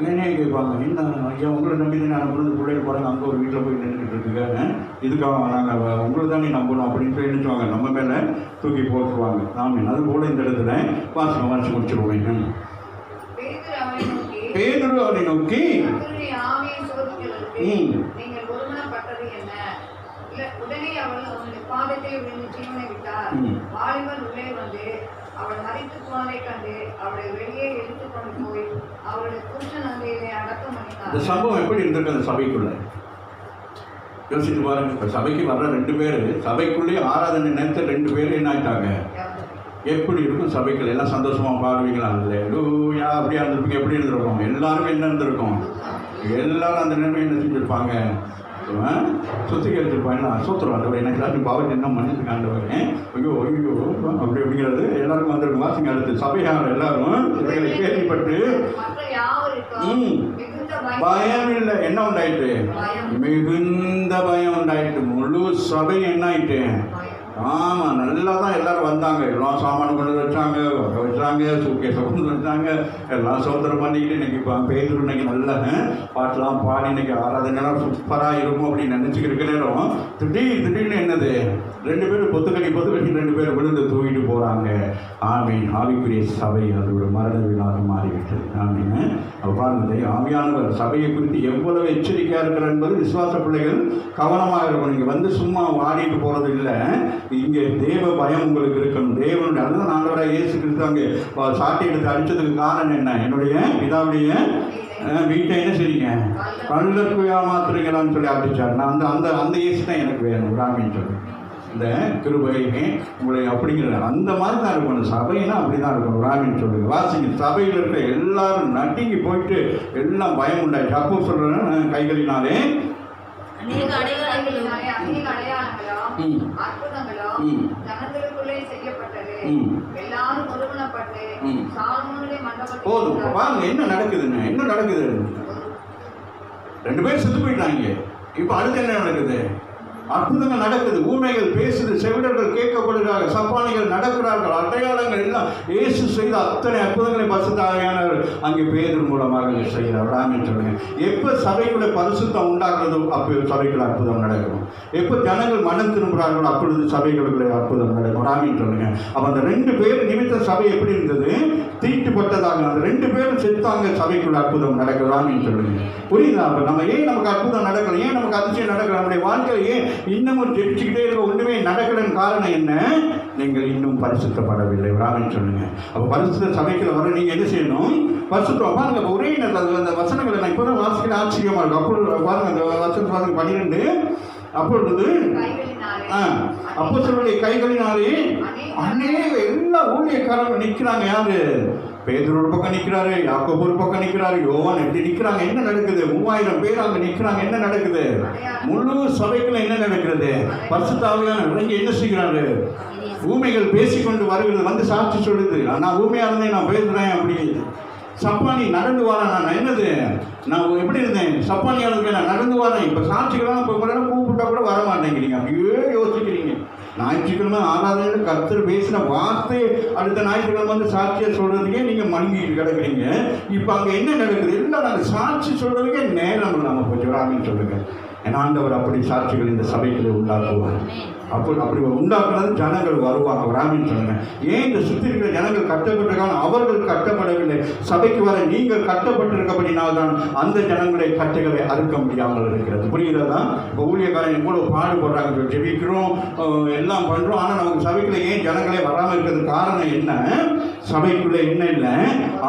என்னையே கேட்பாங்க. என்ன ஐயா உங்களை நம்பி தான் நான் வந்து பிள்ளைகள் போகிறாங்க, அங்கே ஒரு வீட்டில் போய் நின்றுட்டு இருக்குங்க, இதுக்காக நாங்கள் உங்களை தான் நம்பணும் அப்படின்னு சொல்லி நினச்சுவாங்க, நம்ம மேலே தூக்கி போட்டுருவாங்க. ஆமாம். அது போல இந்த இடத்துல வாசி முடிச்சிருவேன். பேதுரு அவனை நோக்கி உடனே அவள் அவனுடைய பாதத்தை விழுந்து ஜீவனை விட்டார். வாலிபன் உள்ளே வந்து அவள் மரித்து போனதை கண்டு அவளை வெளியே எடுத்துக் கொண்டு போய் அவளுடைய புருஷன் அங்கையிலே அடக்கம் பண்ணினார். இந்த சம்பவம் எப்படி இருந்திருக்கு அந்த சபைக்குள்ள? யோசித்து பாருங்க. இப்போ சபைக்கு வர்ற 2 பேர், சபைக்குள்ளேயே ஆராதனை நேரத்தில் 2 பேர் என்ன ஆயிட்டாங்க? எப்படி இருக்கும் சபைக்குள்ள? எல்லாம் சந்தோஷமாக பாடுவீங்களா? அல்லேலூயா அப்படியா இருந்திருப்பீங்க? எப்படி இருந்திருக்கோம்? எல்லாருமே என்ன இருந்திருக்கும்? எல்லாரும் அந்த நிலைமை என்ன செஞ்சுருப்பாங்க? சுத்திகரிச்சிருப்பாங்க. சூத்திரம் ஆண்டவர் எனக்கு எல்லாரும் பாவத்தை என்ன மன்னிச்சுக்காண்டவர் ஐயோ ஐயோ அப்படி அப்படிங்கிறது எல்லாருக்கும் வந்திருக்கும். வாசிங்க அடுத்து சபையார் எல்லாரும் இவைகளை கேள்விப்பட்டு பயம் இல்லை, என்ன உண்டாயிட்டு? மிகுந்த பயம் உண்டாயிட்டு. முழு சபை என்ன ஆயிட்டு? ஆமாம், நல்லா தான் எல்லோரும் வந்தாங்க. எல்லாம் சாமான் கொண்டு வச்சாங்க, சூட்கேஸை கொண்டு வச்சாங்க, எல்லாம் சோதனம் பண்ணிக்கிட்டு இன்றைக்கி பேதுரு இன்னைக்கு நல்ல பாட்டெலாம் பாடி இன்றைக்கி ஆராதனைலாம் சூப்பராக இருக்கும் அப்படின்னு நினச்சிக்கிட்டு இருக்கிற நேரம் திடீர்னு என்னது? 2 பேரும் பொத்துக்கடி 2 பேர் விழுந்து தூக்கிட்டு போகிறாங்க. ஆமீன். ஆவிக்குரிய சபை அதோட மரண வீடாக மாறிவிட்டது. ஆமீன். அப்போ பாருங்க, ஆவியானவர் சபையை குறித்து எவ்வளவு எச்சரிக்கையாக இருக்கிறார் என்பது விசுவாச பிள்ளைகள் கவனமாக இருக்கணும். இங்கே வந்து சும்மா ஆடிட்டு போகிறது இல்லை, இங்கே தேவ பயம் உங்களுக்கு இருக்கணும். தேவனுடைய அதுதான் ஆண்டவராக இயேசு கிறிஸ்து அங்கே சாட்டை எடுத்து அடித்ததுக்கு காரணம் என்ன? என்னுடைய பிதாவுடைய வீட்டை என்ன செய்றீங்க, கள்ளருக்கு ஏமாத்துறீங்களான்னு சொல்லி அடிச்சார். நான் அந்த அந்த அந்த இயேசு தான் எனக்கு வேணும் ராமின்னு சொல்லி, இந்த கிருபையுமே உங்களை அப்படிங்கிற அந்த மாதிரி தான் இருக்கணும். சபைனா அப்படி தான் இருக்கணும் ராமின்னு சொல்லுங்க. வாசிங்க, சபையில் இருக்கிற எல்லாரும் நட்டிங்கி போயிட்டு எல்லாம் பயம் உண்டாயிடுச்சு. அப்போ சொல்கிறேன், கைகளினாலே அநேக அடையாளங்களும் அற்புதங்களும் ஜனங்களுக்குள்ளே செய்யப்பட்டது. எல்லாரும் ஒருமனப்பட்டு சாலமோனுடைய மண்டபத்தில் போதும். பாருங்க என்ன நடக்குதுன்னு, என்ன நடக்குது? 2 பேர் செத்து போயிட்டாங்க. இப்போ அடுத்து என்ன நடக்குது? அற்புதங்கள் நடக்குது, ஊமைகள் பேசுது, செவிடர்கள் கேட்கப்படுகிறார்கள், சப்பானிகள் நடக்கிறார்கள், அடையாளங்கள் எல்லாம் இயேசு செய்த அத்தனை அற்புதங்களை பரிசுத்த ஆவியானவர் அங்கே பேதுரு மூலமாக செய்கிறார். ராமன் சொல்லுங்க, எப்போ சபைக்குள்ள பரிசுத்தம் உண்டாக்குறதோ அப்போ சபைக்குள்ள அற்புதம் நடக்கும். எப்போ ஜனங்கள் மனம் திரும்புகிறார்களோ அப்பொழுது சபைகளுக்குள்ளே அற்புதம் நடக்கும். ராமன் சொல்லுங்க. அப்போ அந்த 2 பேர் நிமித்த சபை எப்படி இருந்தது? தீட்டுப்பட்டதாக. அந்த 2 பேரும் செத்தாங்க, சபைக்குள்ள அற்புதம் நடக்கும். ராமன் சொல்லுங்க. புரியுதா? அப்போ நம்ம ஏன் நமக்கு அற்புதம் நடக்கணும், ஏன் நமக்கு அதிசயம் நடக்கணும், நம்முடைய வாழ்க்கையிலே இன்னமும் ஜெபிச்சுக்கிட்டே இருக்க ஒன்றுமே நடக்கலன்னு காரணம் என்ன? நீங்கள் இன்னும் பரிசுத்தப்படவில்லை. ராமன் சொல்லுங்க. அப்போ பரிசுத்த சபைக்குள்ள வர நீங்கள் என்ன செய்யணும்? பரிசுத்தம். பாருங்க, ஒரே நேரத்தில் அந்த வசனங்களை நான் இப்போ தான் வாசிக்கிற ஆச்சரியமா இருக்கும். அப்பொழுது பாருங்க, அந்த வசனம் பாருங்க 12. அப்பொழுது அப்போஸ்தலருடைய கைகளினாலே அநேக எல்லா ஊழியக்காரர்கள் நிற்கிறாங்க. யாரு? பேதுரு ஒரு பக்கம் நிற்கிறாரு, யாக்கோபு ஒரு பக்கம் நிற்கிறாரு, யோவான் எப்படி நிற்கிறாங்க. என்ன நடக்குது? 3000 பேர் அங்கே நிற்கிறாங்க. என்ன நடக்குது? முழு சபைக்குள்ள என்ன நடக்கிறது? பரிசுத்த ஆவியானவர் இங்கே என்ன செய்கிறாரு? ஊமைகள் பேசிக்கொண்டு வருகிறது, வந்து சாட்சி சொல்லுது. நான் ஊமையாக இருந்தேன், நான் பேசுகிறேன் அப்படின்னு. சப்பானி நடந்து வரேன், நான் என்னது, நான் எப்படி இருந்தேன், சப்பானியாக இருக்கேன், நான் நடந்து வரேன். இப்போ சாட்சிகளாம் இப்போ கூட கூப்பிட்டா கூட வர மாட்டேங்கிறீங்க. அப்படியே யோசிக்கிறீங்க. ஞாயிற்றுக்கிழமை ஆராதனையில் கர்த்தர் பேசின வார்த்தை அடுத்த ஞாயிற்றுக்கிழமை வந்து சாட்சியாக சொல்கிறதுக்கே நீங்கள் மழுங்கிட்டு கிடக்குறீங்க. இப்போ அங்கே என்ன நடக்குது? எல்லாம் நாங்கள் சாட்சி சொல்கிறதுக்கே நேரம் இல்லாமல் போச்சு. ராமின்னு சொல்லுங்க. ஏன்னா ஆண்டவர் அப்படி சாட்சிகள் இந்த சபைகளை உண்டாக்குவார். அப்படி உண்டாக்குனது ஜனங்கள் வருவாங்க. ராமின்னு சொல்லுங்க. ஏன் இந்த சுற்றி இருக்கிற ஜனங்கள் கட்டப்பட்டிருக்காங்க? அவர்கள் கட்டப்படவில்லை. சபைக்கு வர நீங்கள் கட்டப்பட்டிருக்கப்படினால்தான் அந்த ஜனங்களுடைய கட்டைகளை அறுக்க முடியாமல் இருக்கிறது. புரிகிறதா? இப்போ ஊழியக்காரன் எவ்வளோ பாடுபடுறாங்க, ஜெபிக்கிறோம், எல்லாம் பண்ணுறோம், ஆனால் நமக்கு சபைக்குள்ள ஏன் ஜனங்களே வராமல் இருக்கிறது காரணம் என்ன? சபைக்குள்ளே என்ன இல்லை?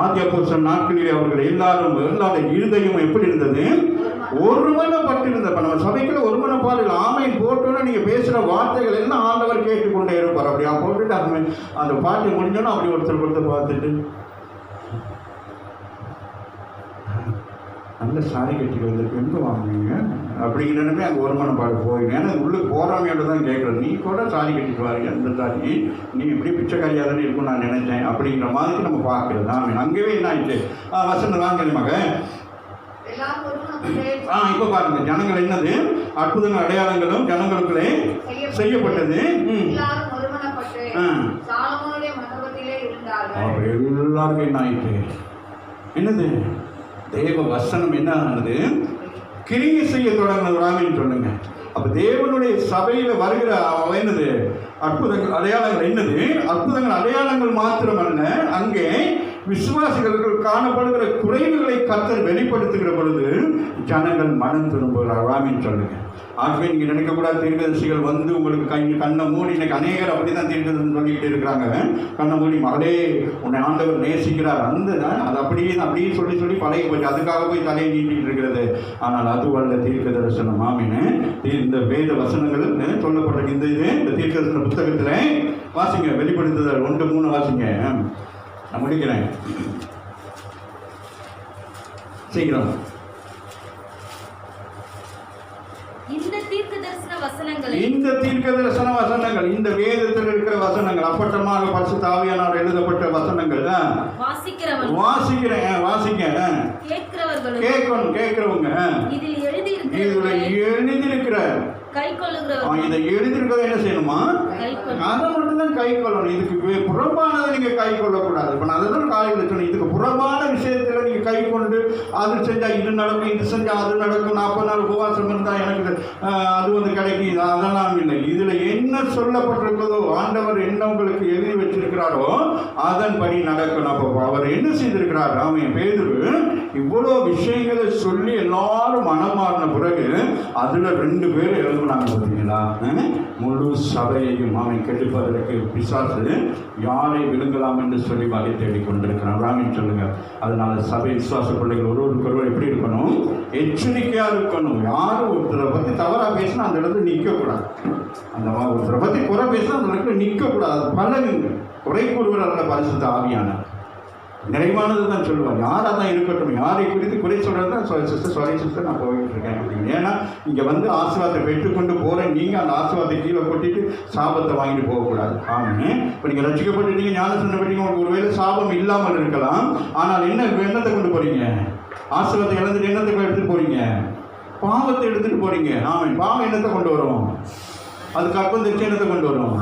ஆதி அப்போஸ்தலர் நாட்களிலே அவர்கள் எல்லாரும் இருதயம் எப்படி இருந்தது? ஒருமனப்பட்டிருந்த. இப்போ நம்ம சபைக்குள்ள ஒருமனப்பாடு ஆமையின் போட்டோன்னா நீங்கள் பேசுகிற வார்த்தைகள் எல்லாம் ஆண்டவர் கேட்டுக்கொண்டே இருப்பார். அப்படியா போட்டுட்டு அந்த பாட்டு முடிஞ்சோன்னா அப்படி ஒருத்தர் பார்த்துட்டு நல்ல சாரி கட்டிக்கு வந்துருக்கு, எங்கே வாங்குவீங்க அப்படிங்கிறனமே அங்கே ஒருமனப்பாடு போயிடும். ஏன்னா உள்ளுக்கு போகிறாமையோட தான் கேட்குறது. நீ கூட சாரி கட்டிட்டு வாங்க, அந்த சாரி நீ இப்படி பிச்சைக்காரியாக தானே இருக்கும்னு நான் நினைச்சேன் அப்படிங்கிற மாதிரி நம்ம பார்க்குறது. ஆமாம், அங்கேயே என்ன ஆயிடுச்சு? வசனம் வாங்க மக. இப்போ பாருங்க, ஜனங்கள் என்னது? அற்புதங்கள் அடையாளங்களும் ஜனங்களுக்குள்ளே செய்யப்பட்டது. எல்லாருக்கும் என்ன ஆயிட்டு? என்னது? தேவ வசனம் என்ன ஆனது? கிரியை செய்ய தொடங்கினது. ராமின்னு சொல்லுங்க. அப்ப தேவனுடைய சபையில வருகிற என்னது? அற்புதங்கள் அடையாளங்கள். என்னது? அற்புதங்கள் அடையாளங்கள் மாத்திரமல்ல, அங்கே விசுவாசிகளுக்கு காணப்படுகிற குறைவுகளை கர்த்தர் வெளிப்படுத்துகிற பொழுது ஜனங்கள் மனம் திரும்புகிறார். ராமின்னு சொல்லுங்க. ஆகவே நீங்கள் நினைக்கக்கூடாது தீர்க்கதரிசிகள் வந்து உங்களுக்கு கண்ணை மூடி, இன்னைக்கு அநேகர் அப்படி தான் தீர்க்கதரிசனம் சொல்லிக்கிட்டு இருக்கிறாங்க. கண்ணை மூடி, மகளே உன்னை ஆண்டவர் நேசிக்கிறார், அது அப்படியே சொல்லி பழகி போச்சு. அதுக்காக போய் தலையை நீட்டிட்டு இருக்கிறது. ஆனால் அதுவல்ல தீர்க்க தரிசனம். ஆமீனு. இந்த வேத வசனங்கள் சொல்லப்பட்ட இந்த தீர்க்க தரிசன புத்தகத்தில் வாசிங்க, வெளிப்படுத்துதல் 1:3 வாசிங்க. நான் முடிக்கிறேன் சீக்கிரம். இந்த தீர்க்க தரிசன வசனங்கள், இந்த வேதத்தில் இருக்கிற வசனங்கள், அப்பட்டமாக பரிசுத்த ஆவியானவர் எழுதப்பட்ட வசனங்கள். வாசிக்க கேட்கிறவங்க, இதுல எழுதியிருக்கிற இதை எழுதியிருக்கிறத என்ன செய்யணுமா? அதை மட்டும்தான் கை கொள்ளணும். இதுக்கு புறம்பானதை நீங்க கை கொள்ளக்கூடாது. இப்ப நான் அதுதான் காலையில் சொன்னேன், இதுக்கு புறம்பான விஷயத்துல நீங்க கை கொண்டு அது செஞ்சா இது நடக்கும், இது செஞ்சா அது நடக்கும், 40 நாள் உபவாசம் இருந்தா எனக்கு அது வந்து கிடைக்கும், அதெல்லாம் இல்லை. இதுல என்ன சொல்லப்பட்டிருக்கிறதோ, ஆண்டவர் என்ன உங்களுக்கு எழுதி வச்சிருக்கிறாரோ அதன்படி நடக்கணும். அப்போ அவர் என்ன செய்திருக்கிறார்? ஆமென். பேதுரு இவ்வளோ விஷயங்களை சொல்லி எல்லாரும் மனம் மாறின பிறகு அதுல 2 பேர் எழுதுனாங்க. பார்த்தீங்களா? முழு சபையையும் அவன் கெடுப்பதற்கு பிசாசு யாரை விழுங்கலாம் என்று சொல்லி வகை தேடிக் கொண்டிருக்கிறான். ராமின் சொல்லுங்க. அதனால சபை விசுவாச பிள்ளைகள் ஒருவருக்கொருவர் எப்படி இருக்கணும்? எச்சரிக்கையா இருக்கணும். யாரும் ஒருத்தரை பத்தி தவறா பேசினா அந்த இடத்துல நிற்கக்கூடாது. அந்த ஒருத்தரை பத்தி குறை பேசினா அந்த இடத்துல நிற்கக்கூடாது. பழகுங்க. குறை கூறுவர் அல்ல பரிசுத்த ஆவியானவர். நிறைவானது தான் சொல்லுவார். யாராக தான் இருக்கட்டும், யாரை குறித்து குறை சொல்கிறது தான் சிஸ்டர் நான் போயிட்டு இருக்கேன் அப்படின்னு. ஏன்னா இங்கே வந்து ஆசீர்வாதத்தை பெற்றுக்கொண்டு போகிறேன், நீங்கள் அந்த ஆசீர்வாதத்தை கீழே கொட்டிட்டு சாபத்தை வாங்கிட்டு போகக்கூடாது. ஆமாம். இப்போ நீங்கள் ரசிக்கப்பட்டுட்டீங்க, ஞானஸ்நானம் பெற்றீங்க, உங்களுக்கு ஒருவேளை சாபம் இல்லாமல் இருக்கலாம். ஆனால் என்னத்தை கொண்டு போகிறீங்க? ஆசீர்வாதத்தை இழந்துட்டு என்னத்தை எடுத்துகிட்டு போகிறீங்க? பாவத்தை எடுத்துகிட்டு போகிறீங்க. ஆமாம். பாவம் என்னத்தை கொண்டு வரும்? அது கற்பம் தெரிச்சு என்னத்தை கொண்டு வரும்?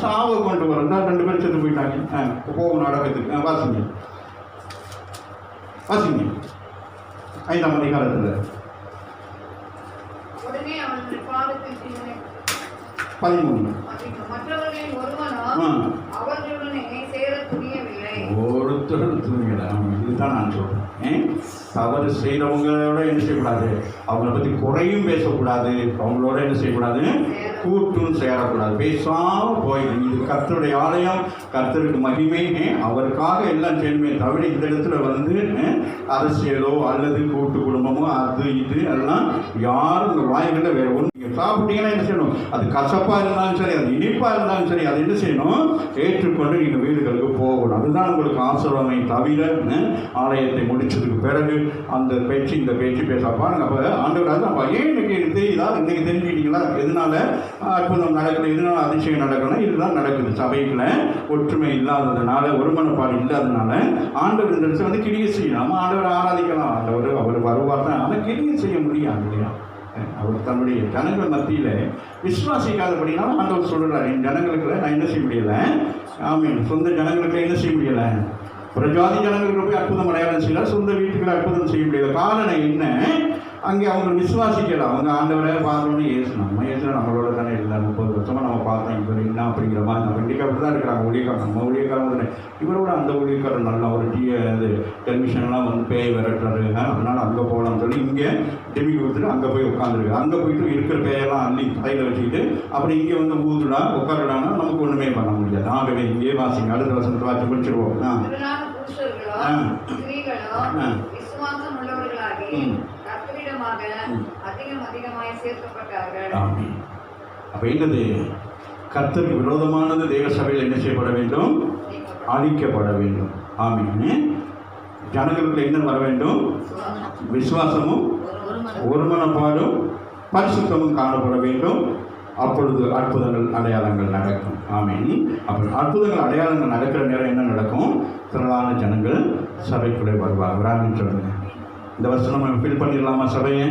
சாவை கொண்டு வரும். தான் 2 பேர் செத்து போயிட்டாங்க. போகும் நாடகத்துக்கு. வாசிங்க 5ஆம் அதிகாரத்தில் 13. மற்றவர்களில் ஒருவனும் அவர்களுடனே சேர துணியவில்லை. ஒருத்தரும் துணியலை. இதுதான் நான் சொல்றேன். தவறு செய்கிறவங்களோட என்ன செய்யக்கூடாது? அவங்கள பற்றி குறையும் பேசக்கூடாது. அவங்களோட என்ன செய்யக்கூடாது? கூட்டும் சேரக்கூடாது. பேசாமல் போயிடும். இது கர்த்தருடைய ஆலயம், கர்த்தருக்கு மகிமை. அவருக்காக எல்லாம் செய்யணுமே தவிர இந்த இடத்துல வந்து அரசியலோ அல்லது கூட்டு குடும்பமோ அது இது எல்லாம் யாரும் இந்த வாய்களில் வேறு ஒன்று. நீங்கள் சாப்பிட்டீங்கன்னா என்ன செய்யணும்? அது கசப்பாக இருந்தாலும் சரி, அது இனிப்பாக இருந்தாலும் சரி, அதை என்ன செய்யணும்? ஏற்றுக்கொண்டு நீங்கள் வீடுகளுக்கு போகணும். அதுதான் உங்களுக்கு ஆசீர்வாதமே தவிர ஆலயத்தை முடிச்சதுக்கு பிறகு அந்த பேச்சு இந்த பேச்சு பேச பாருங்க. அப்போ ஆண்டவராக அப்போ ஏன் இன்னைக்கு தெரியுதா? இன்னைக்கு தெரிஞ்சுக்கிட்டீங்களா? எதனால அற்புதம் நடக்கல, எதனால அதிசயம் நடக்கணும்? இதுதான் நடக்குது. சபைக்குள்ள ஒற்றுமை இல்லாததுனால, ஒருமனப்பாடு இல்லாததுனால ஆண்டவர் இந்த இடத்துல வந்து கிரியை செய்யணும். நம்ம ஆண்டவரை ஆராதிக்கலாம், அவர் வருவார் தான். ஆனால் கிரியை செய்ய முடியாது இல்லையா? அவர் தன்னுடைய ஜனங்கள் மத்தியில் விசுவாசிக்காதபடினாலும் ஆண்டவர் சொல்கிறார், என் ஜனங்களுக்குள்ள நான் என்ன செய்ய முடியலை. ஆமீன். சொந்த ஜனங்களுக்குள்ள என்ன செய்ய முடியலை. ஒரு ஜாதி ஜனங்களுக்கு போய் அற்புதம் அடையாளம் செய்யலாம், சொந்த வீட்டுக்குள்ள அற்புதம் செய்ய முடியாது. காரணம் என்ன? அங்கே அவங்க விசுவாசிக்கலாம். அவங்க ஆண்டவரை பார்த்தோன்னே நம்ம நம்மளோட தானே இல்லை, 30 வருஷமாக நம்ம பார்த்தோம், இவர் என்ன அப்படிங்கிற மாதிரி. நம்ம இண்டிகாவில் தான் இருக்கிறாங்க ஊழியக்காரன். நம்ம ஊழியக்காரன் தானே. இவரோட அந்த ஊழியக்காரன் நல்லா ஒரு டெலிவிஷன்லாம் வந்து பேய் விரட்டுறாரு, அதனால அங்கே போகலாம்னு சொல்லி இங்கே டெமி கொடுத்துட்டு அங்கே போய் உட்காந்துருக்கு. அங்கே போயிட்டு இருக்கிற பேயெல்லாம் அள்ளி கையில் வச்சுக்கிட்டு அப்படி இங்கே வந்து ஊதுடா உட்காரடானா நமக்கு ஒன்றுமே பண்ண முடியாது. ஆகவே இங்கே வாசிங்க. அடுத்த வசனத்தை வாசி முடிச்சிருவோம். அப்ப என்னது? கர்த்தருக்கு விரோதமானது தேவ சபையில் என்ன செய்யப்பட வேண்டும்? அழிக்கப்பட வேண்டும். ஆமீன். ஜனங்களுக்கு என்ன வர வேண்டும்? விசுவாசமும் ஒருமனப்பாடும் பரிசுத்தமும் காணப்பட வேண்டும். அப்பொழுது அற்புதங்கள் அடையாளங்கள் நடக்கும். ஆமீன். அப்போ அற்புதங்கள் அடையாளங்கள் நடக்கிற நேரம் என்ன நடக்கும்? திரளான ஜனங்கள் சபைக்குள்ளே வருவாங்க. ராமின்னு சொல்லுங்க. இந்த வருஷம் நம்ம ஃபில் பண்ணிடலாமா சபையை?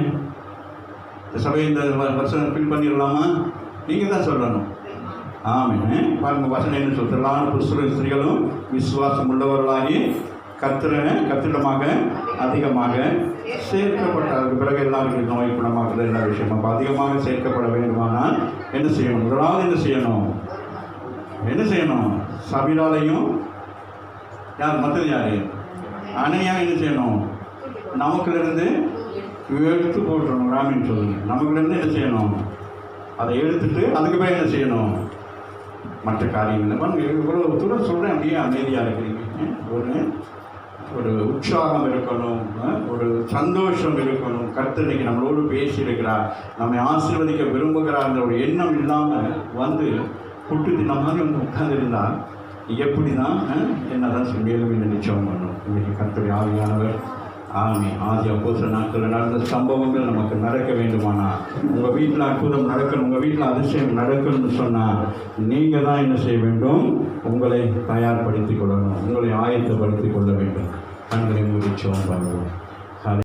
இந்த சபையை இந்த வருஷம் ஃபில் பண்ணிடலாமா? நீங்கள் தான் சொல்லணும். ஆமீன். பாருங்க வசனம் என்ன சொல்ல? திரளான புருஷரும் ஸ்திரீகளும் விசுவாசம் உள்ளவர்களாகி கத்திடமாக அதிகமாக சேர்க்கப்பட்ட பிறகு எல்லாருக்கும் நோய் குணமாக்குறது எல்லா விஷயமும். அப்போ அதிகமாக சேர்க்கப்பட வேண்டுமானால் என்ன செய்யணும்? முதலாவது என்ன செய்யணும்? சபையாலையும் யார் மற்றது யாரு அணையாக என்ன செய்யணும்? நமக்குலேருந்து எடுத்து போட்டுறணும். ராமின்னு சொல்லுங்க. நமக்குலேருந்து என்ன செய்யணும்? அதை எடுத்துட்டு அதுக்கு பிறகு என்ன செய்யணும்? மற்ற காரியங்கள். இவ்வளோ தூரம் சொல்கிறேன், அப்படியே அமைதியாக இருக்கிறீங்க. ஒரு உற்சாகம் இருக்கணும், ஒரு சந்தோஷம் இருக்கணும். கர்த்தர் இன்னைக்கு நம்மளோடு பேசியிருக்கிறார், நம்மை ஆசீர்வதிக்க விரும்புகிறார்ன்ற ஒரு எண்ணம் இல்லாமல் வந்து புட்டு தின்ன மாதிரி வந்து உட்கார்ந்துருந்தால் எப்படி தான் என்னதான் மேலும் என்ன நிச்சயம் பண்ணணும். இன்னைக்கு கர்த்தருடைய ஆவியானவர் ஆதி அப்போஸ்தலர் நாட்களில் நடந்த சம்பவங்கள் நமக்கு நடக்க வேண்டுமானால், உங்கள் வீட்டில் அற்புதம் நடக்கணும், உங்கள் வீட்டில் அதிசயம் நடக்கணும்னு சொன்னால் நீங்கள் தான் என்ன செய்ய வேண்டும்? உங்களை தயார்படுத்திக் கொள்ளணும், உங்களை ஆயத்தப்படுத்திக் கொள்ள வேண்டும். கண்களை மூடி ஜெபம் பண்ணுவோம்.